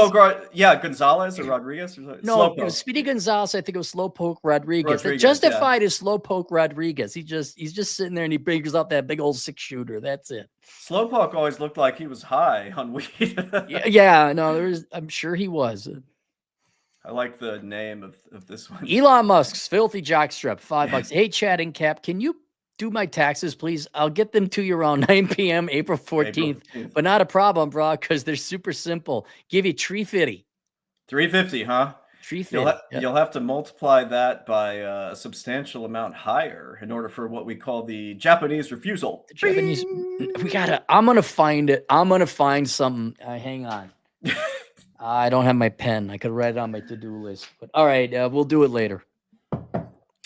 Gonzalez or Rodriguez. No, Slowpoke. It was Speedy Gonzalez. I think it was Slowpoke Rodriguez. Justified is Slowpoke Rodriguez. He's just sitting there and he brings out that big old 6-shooter. That's it. Slowpoke always looked like he was high on weed. I'm sure he was. I like the name of this one. Elon Musk's filthy jockstrap, $5. Hey, Chad and Cap, can you do my taxes, please. I'll get them to you around 9 p.m. April 14th, April 15th. but not a problem, bro, because they're super simple. Give you $350. $350, huh? $350. You'll have to multiply that by a substantial amount higher in order for what we call the Japanese refusal. The Japanese. I'm gonna find it. I'm gonna find something. Hang on. I don't have my pen. I could write it on my to-do list. But all right, we'll do it later.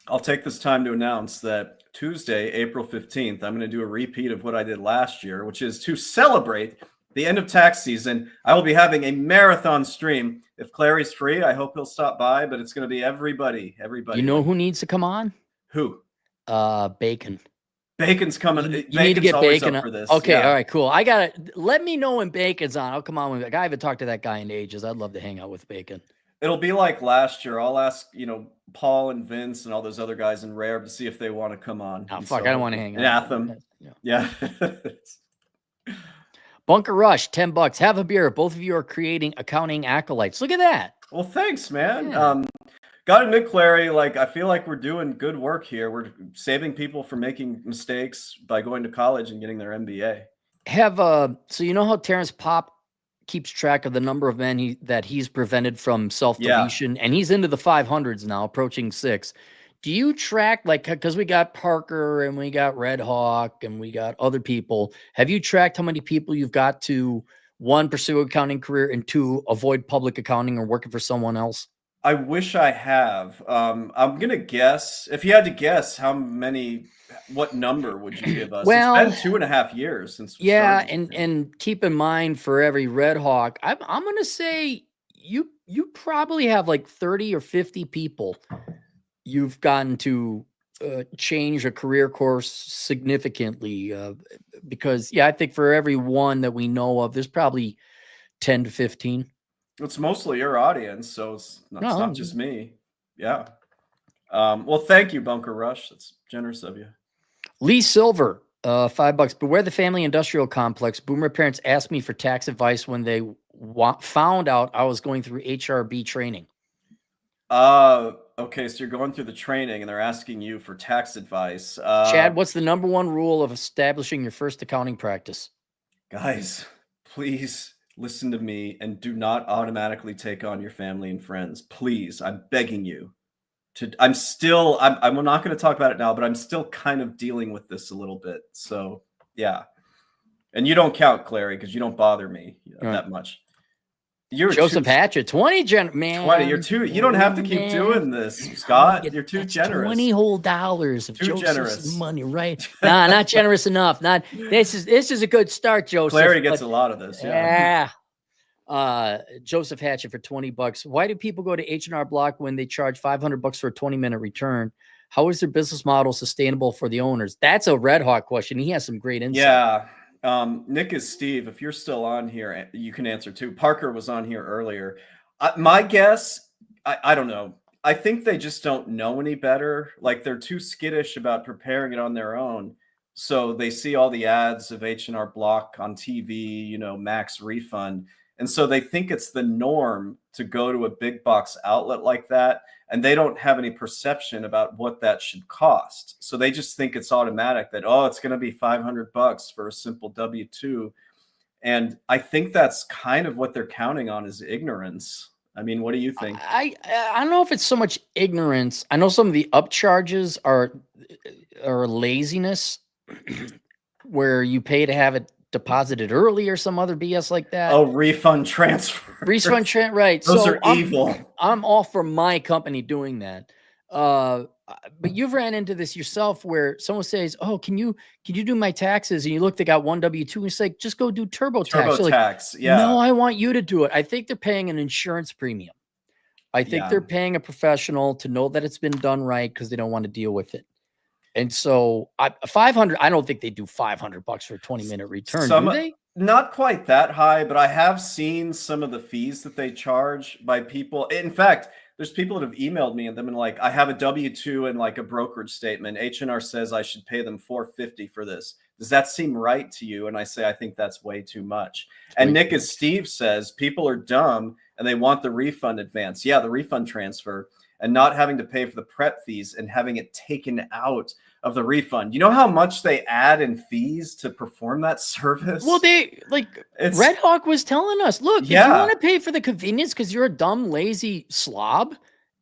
I'll take this time to announce that Tuesday, April 15th, I'm going to do a repeat of what I did last year, which is to celebrate the end of tax season. I will be having a marathon stream. If Clary's free, I hope he'll stop by, but it's going to be everybody. You know who needs to come on? Who? Bacon. Bacon's coming. You need to get Bacon up for this. Okay, yeah. All right, cool. Let me know when Bacon's on. I'll come on with. I haven't talked to that guy in ages. I'd love to hang out with Bacon. It'll be like last year. I'll ask, Paul and Vince and all those other guys in Rare to see if they want to come on. Oh, fuck, I don't want to hang out. Them. Yeah. Bunker Rush, $10. Have a beer. Both of you are creating accounting acolytes. Look at that. Well, thanks, man. Yeah. Gotta admit, Clary, I feel like we're doing good work here. We're saving people from making mistakes by going to college and getting their MBA. So you know how Terrence Popp keeps track of the number of men that he's prevented from self-deletion, and he's into the 500s now, approaching 6. Do you track, because we got Parker and we got Red Hawk and we got other people, have you tracked how many people you've got to, 1, pursue accounting career, and 2, avoid public accounting or working for someone else? I wish I have. I'm going to guess, if you had to guess what number would you give us? Well, it's been 2.5 years since we started. and keep in mind, for every Red Hawk, I'm going to say you probably have 30 or 50 people you've gotten to change a career course significantly, because I think for every one that we know of, there's probably 10 to 15. It's mostly your audience, so it's not just me. Yeah. Well, thank you, Bunker Rush. That's generous of you. Lee Silver, $5. Beware the family industrial complex. Boomer parents asked me for tax advice when they found out I was going through HRB training. Okay, so you're going through the training and they're asking you for tax advice. Chad, what's the number one rule of establishing your first accounting practice? Guys, please listen to me and do not automatically take on your family and friends. Please, I'm begging you. I'm not going to talk about it now, but I'm still kind of dealing with this a little bit. So, yeah. And you don't count, Clary, because you don't bother me that much. You're Joseph Hatchett, 20 man. 20. You don't have to keep doing this, Scott. You're too generous. $20 whole of too Joseph's generous money, right? Nah, not generous enough. This is a good start, Joseph. Clary gets a lot of this. Yeah. Joseph Hatchett for $20. Why do people go to H&R Block when they charge $500 for a 20-minute return? How is their business model sustainable for the owners? That's a Red Hawk question. He has some great insight. Yeah. Nick is Steve. If you're still on here, you can answer too. Parker was on here earlier. My guess, I don't know. I think they just don't know any better. They're too skittish about preparing it on their own. So they see all the ads of H&R Block on TV, max refund. And so they think it's the norm to go to a big box outlet like that. And they don't have any perception about what that should cost. So they just think it's automatic that, it's going to be $500 for a simple W-2. And I think that's kind of what they're counting on is ignorance. I mean, what do you think? I don't know if it's so much ignorance. I know some of the upcharges are laziness where you pay to have it deposited early or some other BS like that. Oh, refund transfer. Right. Those are evil. I'm all for my company doing that. But you've ran into this yourself where someone says, "Oh, can you do my taxes?" And you look, they got one W-2. It's like, just go do TurboTax. TurboTax, yeah. No, I want you to do it. I think they're paying an insurance premium. I think they're paying a professional to know that it's been done right because they don't want to deal with it. And so 500, I don't think they do $500 for a 20-minute return, do they? Not quite that high, but I have seen some of the fees that they charge by people. In fact, there's people that have emailed me and they've been like, I have a W-2 and a brokerage statement. H&R says I should pay them $450 for this. Does that seem right to you? And I say, I think that's way too much. And Nick, as Steve says, people are dumb and they want the refund advance. Yeah, the refund transfer. And not having to pay for the prep fees and having it taken out of the refund. You know how much they add in fees to perform that service? Well, Red Hawk was telling us, look, if you want to pay for the convenience because you're a dumb, lazy slob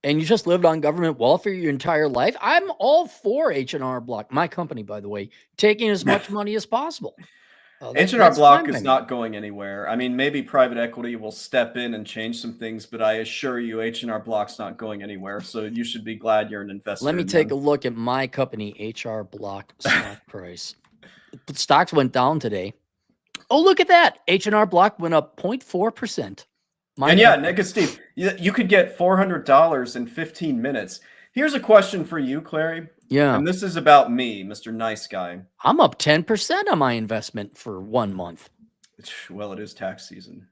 and you just lived on government welfare your entire life, I'm all for H&R Block, my company, by the way, taking as much money as possible. H&R Block is not going anywhere. I mean, maybe private equity will step in and change some things, but I assure you H&R Block's not going anywhere. So you should be glad you're an investor. Let me take a look at my company, HR Block stock price. The stocks went down today. Oh, look at that. H&R Block went up 0.4%. And yeah, Nick and Steve, you could get $400 in 15 minutes. Here's a question for you, Clary. Yeah. And this is about me, Mr. Nice Guy. I'm up 10% on my investment for 1 month. Well, it is tax season.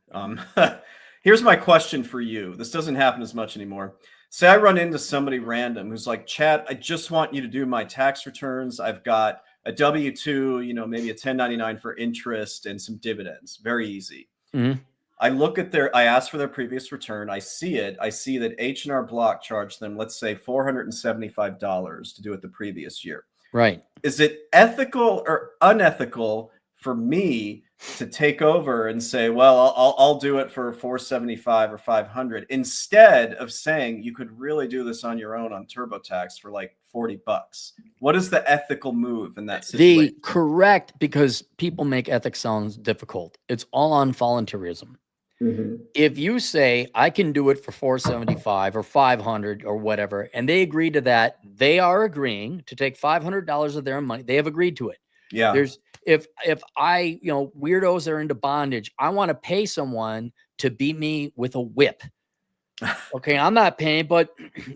Here's my question for you. This doesn't happen as much anymore. Say I run into somebody random who's like, Chad, I just want you to do my tax returns. I've got a W-2, maybe a 1099 for interest and some dividends. Very easy. Mm-hmm. I ask for their previous return. I see it. I see that H&R Block charged them, let's say $475 to do it the previous year. Right. Is it ethical or unethical for me to take over and say, well, I'll do it for $475 or $500 instead of saying you could really do this on your own on TurboTax for like $40? What is the ethical move in that situation? Correct, because people make ethics sound difficult. It's all on voluntarism. Mm-hmm. If you say I can do it for $475 or $500 or whatever, and they agree to that, they are agreeing to take $500 of their money. They have agreed to it. Yeah. If I, weirdos are into bondage, I want to pay someone to beat me with a whip. Okay, I'm not paying, but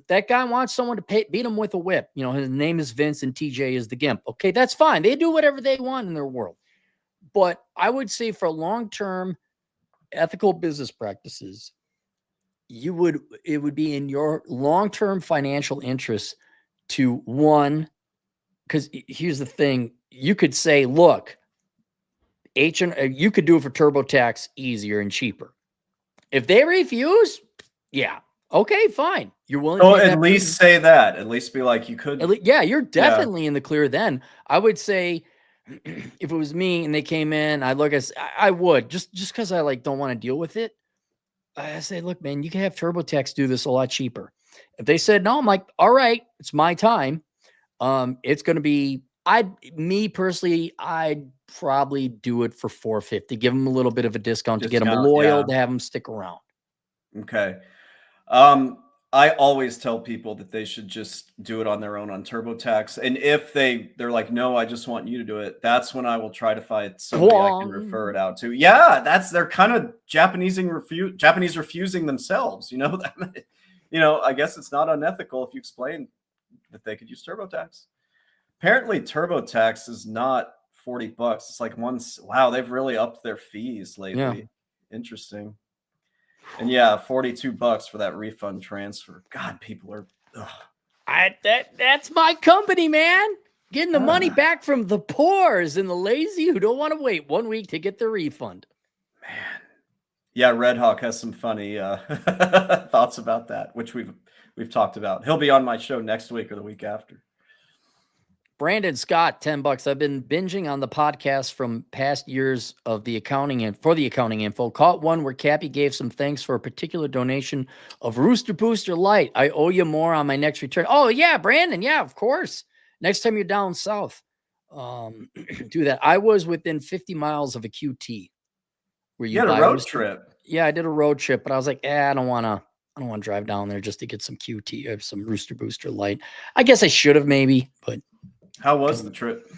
that guy wants someone to beat him with a whip. His name is Vince and TJ is the Gimp. Okay, that's fine. They do whatever they want in their world. But I would say for long-term ethical business practices, it would be in your long-term financial interests to because here's the thing, you could say, look, you could do it for TurboTax easier and cheaper. If they refuse, yeah, okay, fine. You're willing to at least say that. At least be like, you could. You're definitely in the clear then. I would say, if it was me and they came in, I would just because I don't want to deal with it. I say, look, man, you can have TurboTax do this a lot cheaper. If they said no, I'm like, all right, it's my time. It's going to be, personally, I'd probably do it for $450. Give them a little bit of a discount to get them loyal, to have them stick around. Okay. I always tell people that they should just do it on their own on TurboTax. And if they're like, no, I just want you to do it, that's when I will try to find somebody I can refer it out to. Yeah, they're kind of Japanese refusing themselves. I guess it's not unethical if you explain that they could use TurboTax. Apparently, TurboTax is not $40. It's like wow, they've really upped their fees lately. Yeah. Interesting. And yeah, $42 for that refund transfer. God, people are. That's my company, man. Getting the money back from the poors and the lazy who don't want to wait 1 week to get their refund. Man, yeah, Red Hawk has some funny thoughts about that, which we've talked about. He'll be on my show next week or the week after. Brandon Scott, $10. I've been binging on the podcast from past years of the accounting info. Caught one where Cappy gave some thanks for a particular donation of Rooster Booster Light. I owe you more on my next return. Oh yeah, Brandon. Yeah, of course. Next time you're down south, do that. I was within 50 miles of a QT. Where you had a road trip. Yeah, I did a road trip, but I was like, I don't want to drive down there just to get some QT, some Rooster Booster Light. I guess I should have maybe, but. How was the trip?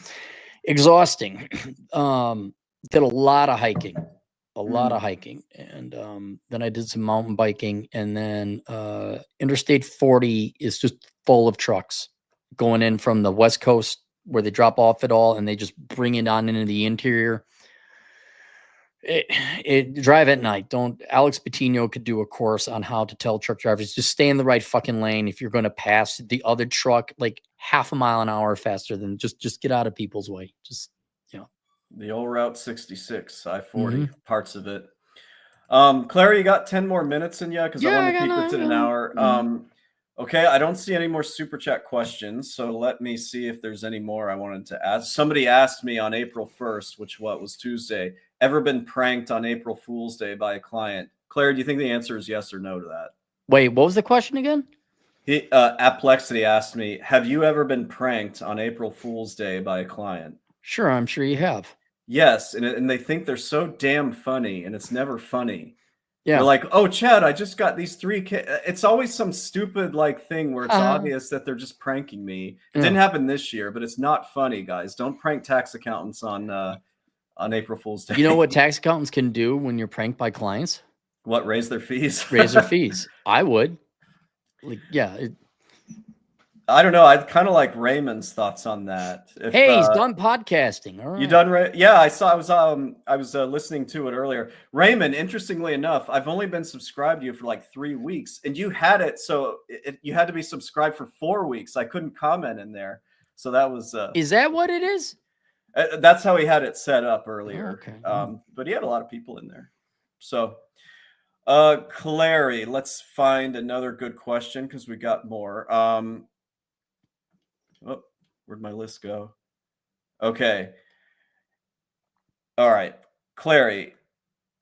Exhausting. Did a lot of hiking, and then I did some mountain biking, and then Interstate 40 is just full of trucks going in from the West Coast where they drop off it all and they just bring it on into the interior. Drive at night. Alex Patino could do a course on how to tell truck drivers, just stay in the right fucking lane. If you're going to pass the other truck like half a mile an hour faster, than just get out of people's way. Just, the old Route 66, I-40, parts of it. Clary, you got 10 more minutes in you? Because I want to keep this at an hour. Okay, I don't see any more super chat questions, so let me see if there's any more I wanted to ask. Somebody asked me on April 1st, which was Tuesday, ever been pranked on April Fool's Day by a client? Claire, do you think the answer is yes or no to that? Wait, what was the question again? Aplexity asked me, have you ever been pranked on April Fool's Day by a client? Sure, I'm sure you have. Yes, and they think they're so damn funny, and it's never funny. Yeah. They're like, oh, Chad, I just got these 3 kids. It's always some stupid like thing where it's obvious that they're just pranking me. It didn't happen this year, but it's not funny, guys. Don't prank tax accountants on April Fool's Day. You know what tax accountants can do when you're pranked by clients? What, raise their fees? Raise their fees. I would. Like, yeah. I don't know. I'd kind of like Raymond's thoughts on that. If, hey, he's done podcasting. All right. You done? Yeah, I saw. I was listening to it earlier. Raymond, interestingly enough, I've only been subscribed to you for like 3 weeks, and you had it. So you had to be subscribed for 4 weeks. I couldn't comment in there. So that was. Is that what it is? That's how he had it set up earlier. Oh, okay. But he had a lot of people in there. So, Clary, let's find another good question because we got more. Oh, where'd my list go? Okay. All right. Clary,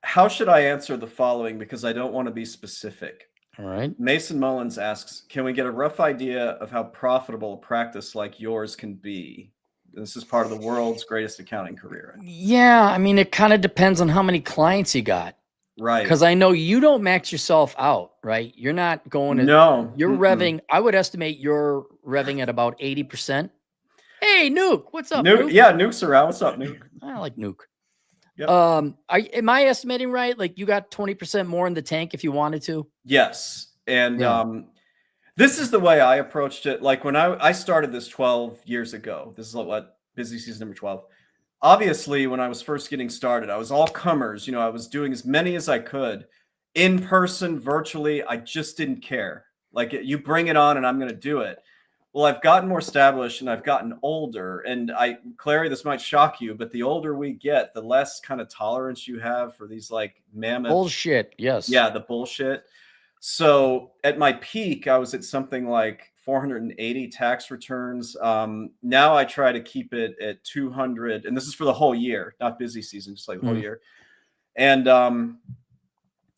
how should I answer the following? Because I don't want to be specific. All right. Mason Mullins asks, can we get a rough idea of how profitable a practice like yours can be? This is part of the world's greatest accounting career. Yeah. I mean, it kind of depends on how many clients you got. Right. Because I know you don't max yourself out, right? You're not going to. No. You're revving. I would estimate you're revving at about 80%. Hey, Nuke. What's up, Nuke? Yeah, Nuke's around. What's up, Nuke? I like Nuke. Yep. Am I estimating right? Like you got 20% more in the tank if you wanted to? Yes. And this is the way I approached it. Like when I started this 12 years ago, this is what busy season number 12. Obviously, when I was first getting started, I was all comers. You know, I was doing as many as I could in person, virtually. I just didn't care. Like you bring it on and I'm going to do it. Well, I've gotten more established and I've gotten older. And Clary, this might shock you, but the older we get, the less kind of tolerance you have for these like mammoth bullshit. Yes. Yeah, the bullshit. So at my peak, I was at something like 480 tax returns. Now I try to keep it at 200, and this is for the whole year, not busy season, just like the whole year. And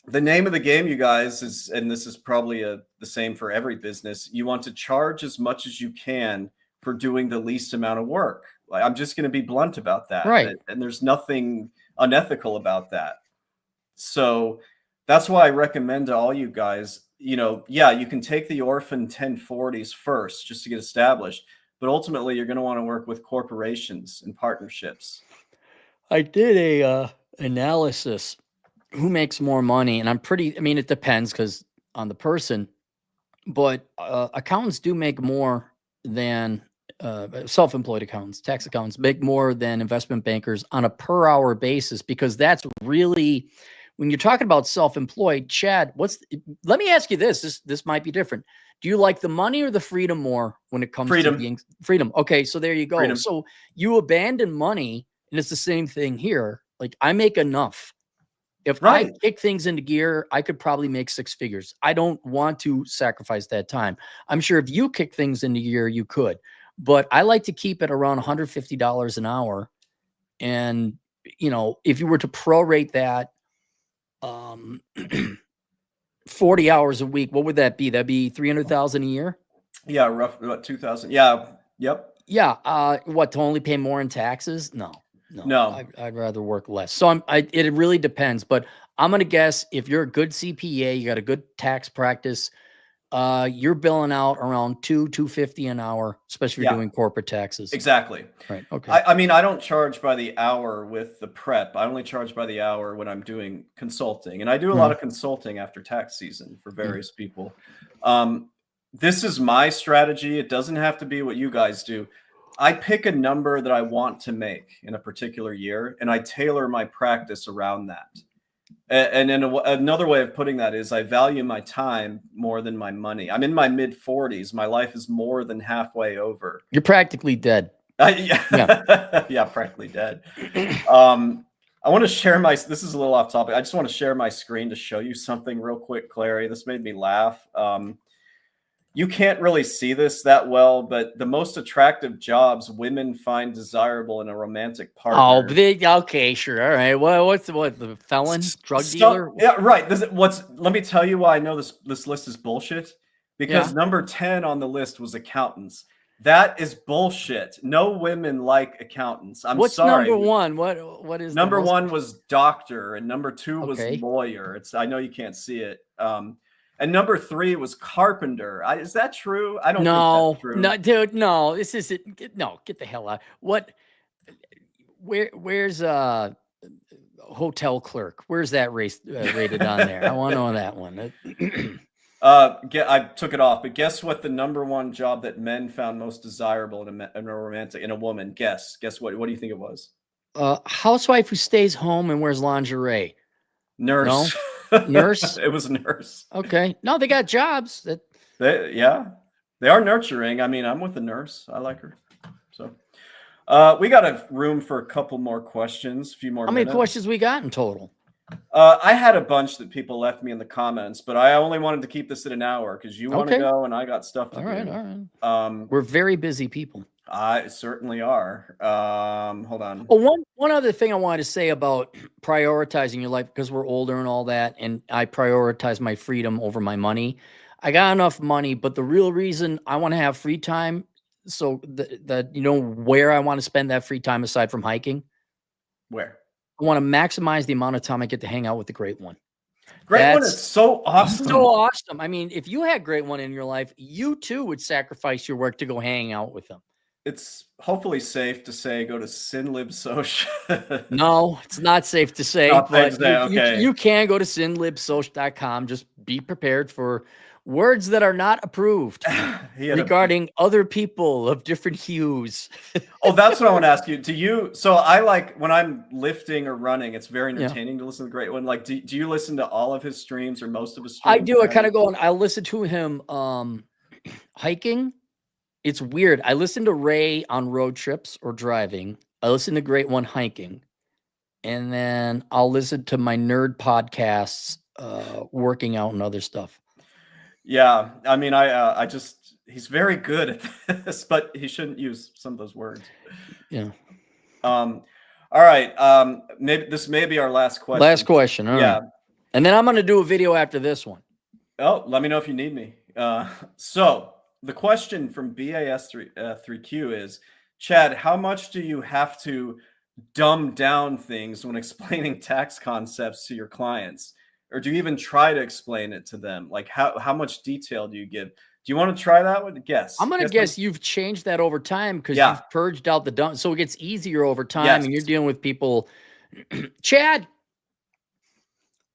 the name of the game, you guys, is, and this is probably the same for every business, you want to charge as much as you can for doing the least amount of work. Like, I'm just going to be blunt about that. Right. And there's nothing unethical about that. So that's why I recommend to all you guys, you know, yeah, you can take the orphan 1040s first just to get established, but ultimately you're going to want to work with corporations and partnerships. I did a analysis. Who makes more money? And I mean, it depends because on the person, but accountants do make more than self-employed accountants, tax accountants make more than investment bankers on a per hour basis, because that's really, when you're talking about self-employed, Chad, let me ask you this might be different. Do you like the money or the freedom more when it comes to being freedom? Okay. So there you go. Freedom. So you abandon money, and it's the same thing here. Like I make enough. If I kick things into gear, I could probably make 6 figures. I don't want to sacrifice that time. I'm sure if you kick things into gear, you could, but I like to keep it around $150 an hour. And, you know, if you were to prorate that, 40 hours a week, what would that be? That'd be 300,000 a year. Yeah. Roughly about 2,000. Yeah. Yep. Yeah. What, to only pay more in taxes? No. I'd rather work less. So it really depends, but I'm going to guess if you're a good CPA, you got a good tax practice, you're billing out around $250 an hour, especially if you're doing corporate taxes. Exactly. Right. Okay. I mean, I don't charge by the hour with the prep. I only charge by the hour when I'm doing consulting, and I do a lot of consulting after tax season for various people. This is my strategy. It doesn't have to be what you guys do. I pick a number that I want to make in a particular year, and I tailor my practice around that. And then another way of putting that is I value my time more than my money. I'm in my mid-40s. My life is more than halfway over. You're practically dead. Yeah, practically dead. I want to share this is a little off topic. I just want to share my screen to show you something real quick, Clary. This made me laugh. you can't really see this that well, but the most attractive jobs women find desirable in a romantic Oh, partner. okay, sure. All right. Well, what's the felon, drug dealer? Yeah, right. Let me tell you why I know this list is bullshit. Because Yeah. number 10 on the list was accountants. That is bullshit. No women like accountants. I'm What's sorry. number one? What is the Number most? one was doctor, and number two was Okay. lawyer. I know you can't see it. And number 3 was carpenter. Is that true? I don't think No, that's true. no, dude, no. This isn't. Get the hell out. What? Where's hotel clerk? Where's that rated on there? I want to know that one. I took it off, but guess what? The number one job that men found most desirable in a woman. Guess what? What do you think it was? Housewife who stays home and wears lingerie. Nurse. No? Nurse. It was nurse. Okay. No, they got jobs. They are nurturing. I mean, I'm with a nurse. I like her. So, we got a room for a couple more questions. A few more. How many questions we got in total? I had a bunch that people left me in the comments, but I only wanted to keep this at an hour because you want to go and I got stuff to do. All right. We're very busy people. I certainly are. Hold on. Well, one other thing I wanted to say about prioritizing your life, because we're older and all that, and I prioritize my freedom over my money. I got enough money, but the real reason I want to have free time, so that you know where I want to spend that free time aside from hiking. Where? I want to maximize the amount of time I get to hang out with the Great One. Great One is so awesome. So awesome. I mean, if you had Great One in your life, you too would sacrifice your work to go hang out with them. It's hopefully safe to say go to SynLibSoc. No, it's not safe to say. You can go to synlibsoc.com. Just be prepared for words that are not approved regarding other people of different hues. Oh, that's what I want to ask you. So I like when I'm lifting or running, it's very entertaining to listen to the Great One. Like, do you listen to all of his streams or most of his streams? I do. I kind of go and I listen to him hiking. It's weird. I listen to Ray on road trips or driving. I listen to Great One hiking. And then I'll listen to my nerd podcasts working out and other stuff. Yeah. I mean, he's very good at this, but he shouldn't use some of those words. Yeah. All right. Maybe this may be our last question. Last question. All right. And then I'm going to do a video after this one. Oh, let me know if you need me. So the question from BAS3Q is, Chad, how much do you have to dumb down things when explaining tax concepts to your clients? Or do you even try to explain it to them? Like how much detail do you give? Do you want to try that one? Guess. I'm going to guess you've changed that over time because you've purged out the dumb. So it gets easier over time and you're dealing with people. Chad,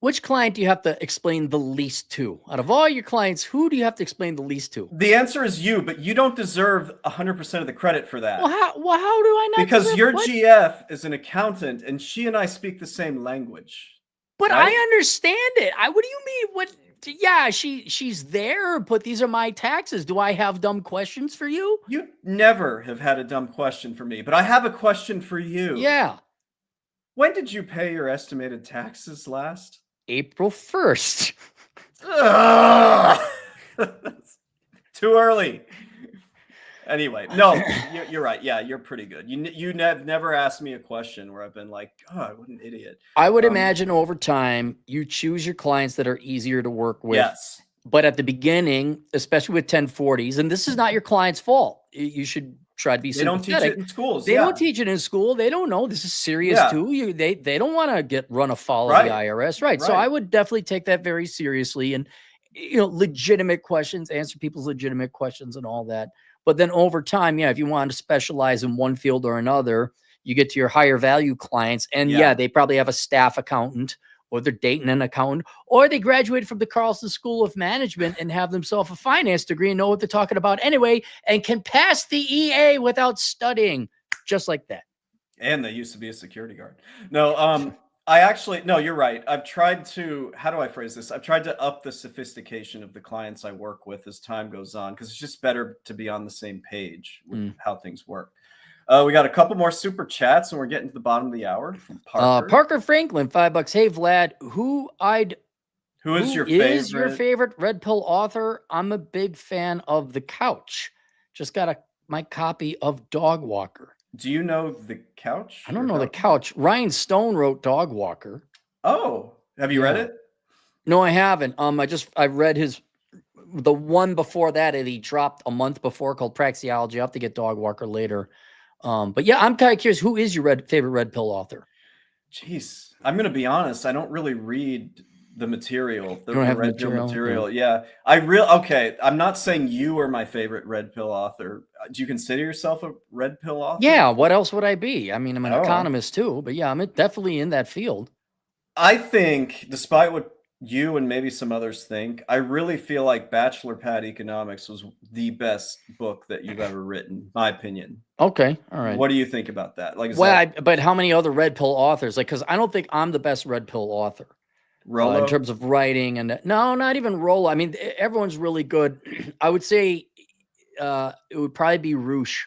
which client do you have to explain the least to? Out of all your clients, who do you have to explain the least to? The answer is you, but you don't deserve 100% of the credit for that. Well, how do I not? Because your GF is an accountant and she and I speak the same language. But right? I understand it. What do you mean? What? Yeah, she's there, but these are my taxes. Do I have dumb questions for you? You never have had a dumb question for me, but I have a question for you. Yeah. When did you pay your estimated taxes last? April 1st. Too early. Anyway, no, you're right. Yeah, you're pretty good. You never asked me a question where I've been like, God, what an idiot. I would imagine over time, you choose your clients that are easier to work with. Yes. But at the beginning, especially with 1040s, and this is not your client's fault. You should try to be sympathetic. They don't teach it in schools. They don't teach it in school. They don't know. This is serious too. They don't want to run afoul of the IRS. Right. So I would definitely take that very seriously and, legitimate questions, answer people's legitimate questions and all that. But then over time, if you want to specialize in one field or another, you get to your higher value clients. And they probably have a staff accountant or they're dating an accountant or they graduated from the Carlson School of Management and have themselves a finance degree and know what they're talking about anyway and can pass the EA without studying, just like that. And they used to be a security guard. No, no, you're right. I've tried to, how do I phrase this? I've tried to up the sophistication of the clients I work with as time goes on, because it's just better to be on the same page with how things work. We got a couple more super chats and we're getting to the bottom of the hour. From Parker. Parker Franklin, $5. Hey, Vlad, who Who is Who your is your favorite? favorite red pill author? I'm a big fan of The Couch. Just got my copy of Dog Walker. Do you know The Couch? I don't know The Couch. Ryan Stone wrote Dog Walker. Oh, have you read Yeah. it? No, I haven't. I read the one before that he dropped a month before called Praxeology. I have to get Dog Walker later. But yeah, I'm kind of curious. Who is your favorite red pill author? Jeez, I'm gonna be honest. I don't really read the material, the You don't have red pill material? material. Yeah, okay. I'm not saying you are my favorite red pill author. Do you consider yourself a red pill author? Yeah. What else would I be? I mean, I'm an Oh. economist too, but yeah, I'm definitely in that field. I think, despite what you and maybe some others think, I really feel like Bachelor Pad Economics was the best book that you've ever written, my opinion. Okay. All right. What do you think about that? Like, But how many other red pill authors? Like, because I don't think I'm the best red pill author in terms of writing. And no, not even Rollo. I mean, everyone's really good. I would say it would probably be Roosh.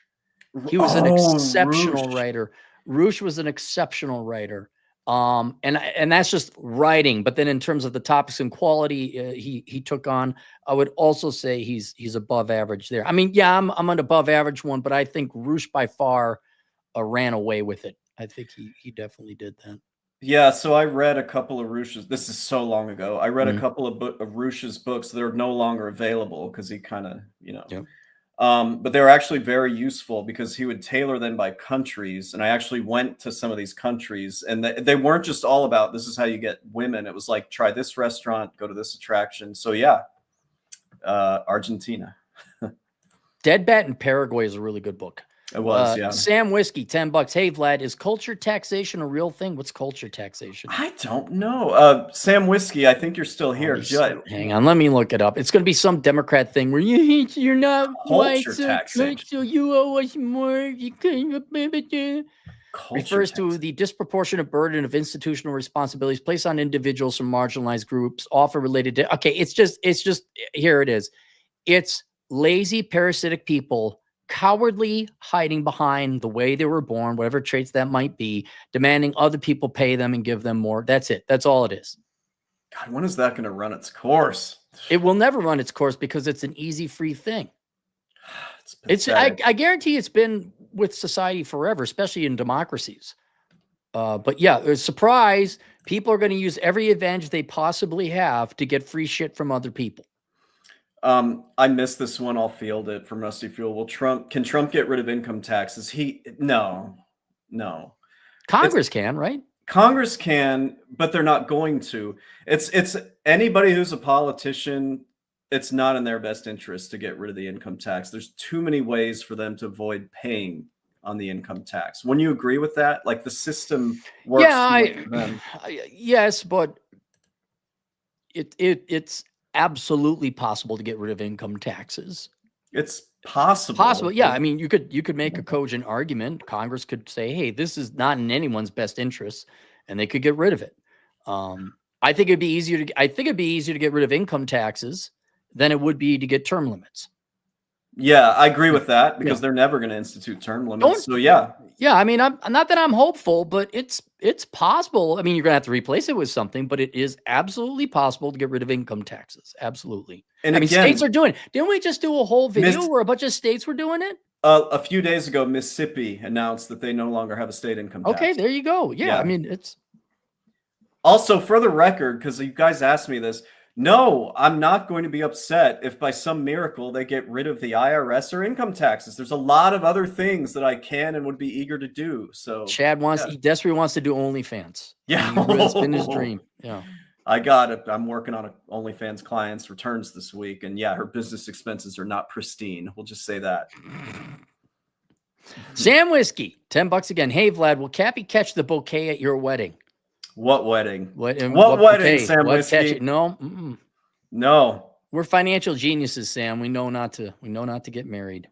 He was an exceptional writer. Roosh was an exceptional writer. And that's just writing. But then in terms of the topics and quality he took on, I would also say he's above average there. I mean, yeah, I'm an above average one, but I think Roosh by far ran away with it. I think he definitely did that. Yeah, so I read a couple of Roosh's. This is so long ago. I read a couple of Roosh's books that are no longer available because he kind of, Yep. but they were actually very useful because he would tailor them by countries. And I actually went to some of these countries, and they weren't just all about this is how you get women. It was like, try this restaurant, go to this attraction. So yeah, Argentina. Dead Bat in Paraguay is a really good book. It was, yeah. Sam Whiskey, $10. Hey, Vlad, is culture taxation a real thing? What's culture taxation? I don't know. Sam Whiskey, I think you're still here. Hang on, let me look it up. It's going to be some Democrat thing where you're not white, so you owe us more. You can refers to the disproportionate burden of institutional responsibilities placed on individuals from marginalized groups, often related to. Okay, it's just here it is. It's lazy, parasitic people. Cowardly hiding behind the way they were born, whatever traits that might be, demanding other people pay them and give them more. That's it. That's all it is. God, when is that going to run its course? It will never run its course because it's an easy, free thing. I guarantee it's been with society forever, especially in democracies. But yeah, there's surprise. People are going to use every advantage they possibly have to get free shit from other people. I missed this one. I'll field it from Rusty Fuel. Can Trump get rid of income taxes? No. Congress can, right? Congress can, but they're not going to. It's anybody who's a politician. It's not in their best interest to get rid of the income tax. There's too many ways for them to avoid paying on the income tax. Wouldn't you agree with that? Like the system works. Yeah, yes, but it's absolutely possible to get rid of income taxes. It's possible. Yeah. I mean, you could make a cogent argument. Congress could say, hey, this is not in anyone's best interest, and they could get rid of it. I think it'd be easier to get rid of income taxes than it would be to get term limits. Yeah, I agree with that because they're never going to institute term limits. So yeah. Yeah, I mean, I'm not that I'm hopeful, but it's possible. I mean, you're going to have to replace it with something, but it is absolutely possible to get rid of income taxes. Absolutely. And I mean, states are doing it. Didn't we just do a whole video where a bunch of states were doing it? A few days ago, Mississippi announced that they no longer have a state income tax. Okay, there you go. Yeah. I mean, it's also for the record, because you guys asked me this. No, I'm not going to be upset if by some miracle they get rid of the IRS or income taxes. There's a lot of other things that I can and would be eager to do. So Chad he desperately wants to do OnlyFans. Yeah. It's been his dream. Yeah. I got it. I'm working on a OnlyFans client's returns this week. And yeah, her business expenses are not pristine. We'll just say that. Sam Whiskey, $10 again. Hey, Vlad, will Cappy catch the bouquet at your wedding? What wedding? What wedding, Sam Whiskey? No. No. We're financial geniuses, Sam. We know not to get married.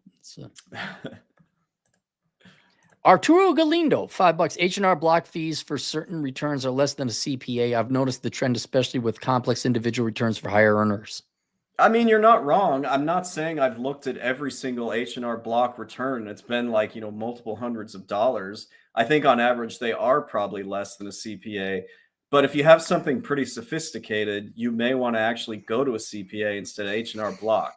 Arturo Galindo, $5. H&R block fees for certain returns are less than a CPA. I've noticed the trend, especially with complex individual returns for higher earners. I mean, you're not wrong. I'm not saying I've looked at every single H&R block return. It's been like, multiple hundreds of dollars. I think on average, they are probably less than a CPA. But if you have something pretty sophisticated, you may want to actually go to a CPA instead of H&R Block.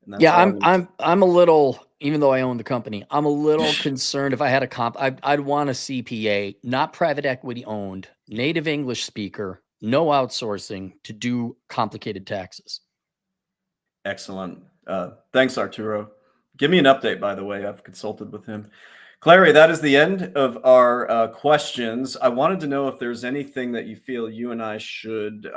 And that's Yeah, always- I'm a little, even though I own the company, I'm a little concerned if I had a I'd want a CPA, not private equity owned, native English speaker, no outsourcing to do complicated taxes. Excellent. Thanks, Arturo. Give me an update, by the way. I've consulted with him. Clary, that is the end of our questions. I wanted to know if there's anything that you feel you and I should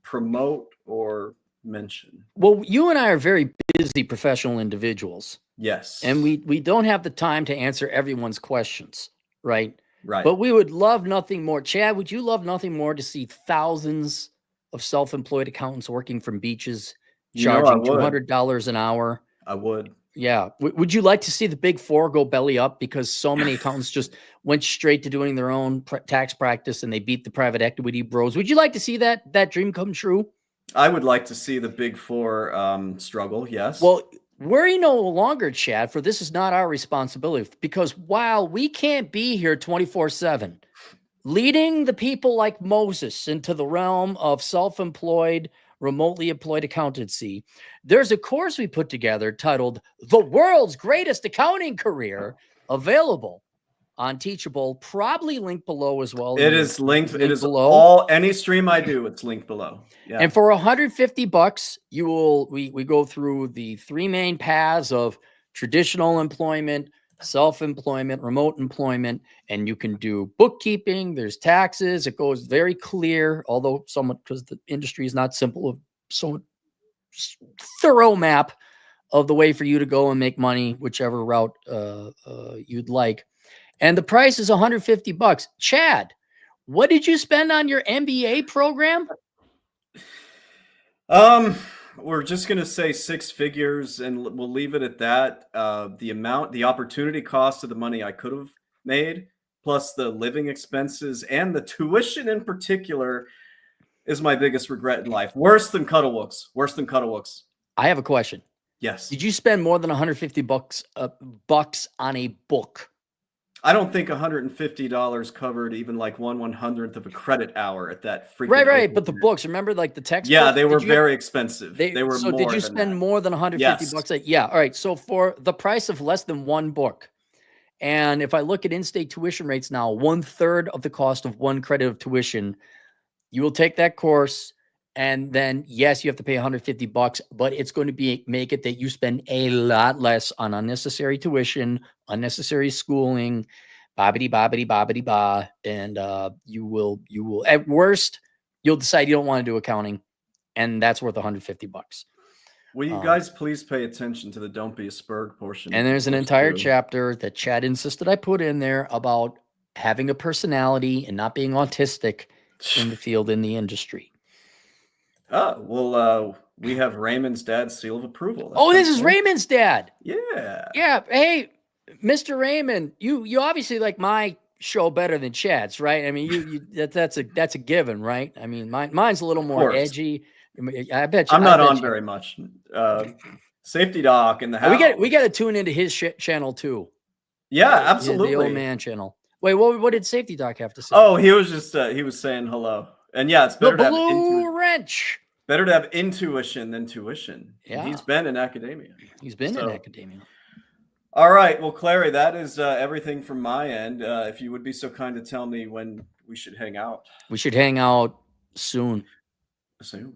promote or mention. Well, you and I are very busy professional individuals. Yes. And we don't have the time to answer everyone's questions, right? Right. But we would love nothing more. Chad, would you love nothing more to see thousands of self-employed accountants working from beaches, charging $200 an hour? I would. Yeah. Would you like to see the big four go belly up because so many accountants just went straight to doing their own tax practice and they beat the private equity bros? Would you like to see that dream come true? I would like to see the big four struggle. Yes. Well, worry no longer, Chad, for this is not our responsibility, because while we can't be here 24/7, leading the people like Moses into the realm of self-employed, remotely employed accountancy, there's a course we put together titled The World's Greatest Accounting Career, available on Teachable, probably linked below as well. It is linked. It is below. all any stream I do, it's linked below. Yeah. And for $150, you will we go through the three main paths of traditional employment, self-employment, remote employment, and you can do bookkeeping, there's taxes, it goes very clear, although somewhat because the industry is not simple, so thorough map of the way for you to go and make money, whichever route you'd like. And the price is $150. Chad, what did you spend on your MBA program? We're just going to say six figures and we'll leave it at that. The opportunity cost of the money I could have made, plus the living expenses and the tuition in particular, is my biggest regret in life. Worse than Cuddlewooks. Worse than Cuddlewooks. I have a question. Yes. Did you spend more than $150 bucks on a book? I don't think $150 covered even like 1/100th of a credit hour at that freaking. Right. But the books, remember, like the textbooks? Yeah, they were very expensive. They were. So more did you than spend that. more than $150 bucks? Yeah. All right. So for the price of less than one book, and if I look at in-state tuition rates now, 1/3 of the cost of one credit of tuition, you will take that course. And then, yes, you have to pay $150, but it's going to make it that you spend a lot less on unnecessary tuition, unnecessary schooling, bobbity, ba. And you will, at worst, you'll decide you don't want to do accounting. And that's worth $150. Will you guys please pay attention to the Don't Be a Spurg portion? And there's an entire chapter that Chad insisted I put in there about having a personality and not being autistic in the field, in the industry. Oh, well, we have Raymond's dad's seal of approval. Oh, this is Raymond's dad. Yeah. Yeah. Hey, Mr. Raymond, you obviously like my show better than Chad's, right? I mean, that's a given, right? I mean, mine's a little more edgy. I bet you. I'm not on very much. Safety Doc in the house. We got to tune into his channel too. Yeah, absolutely. The old man channel. Wait, what did Safety Doc have to say? Oh, he was just he was saying hello. And yeah, it's better to have wrench. Better to have intuition than tuition. Yeah. He's been in academia. In academia. All right. Well, Clary, that is everything from my end. If you would be so kind to tell me when we should hang out. We should hang out soon. Soon.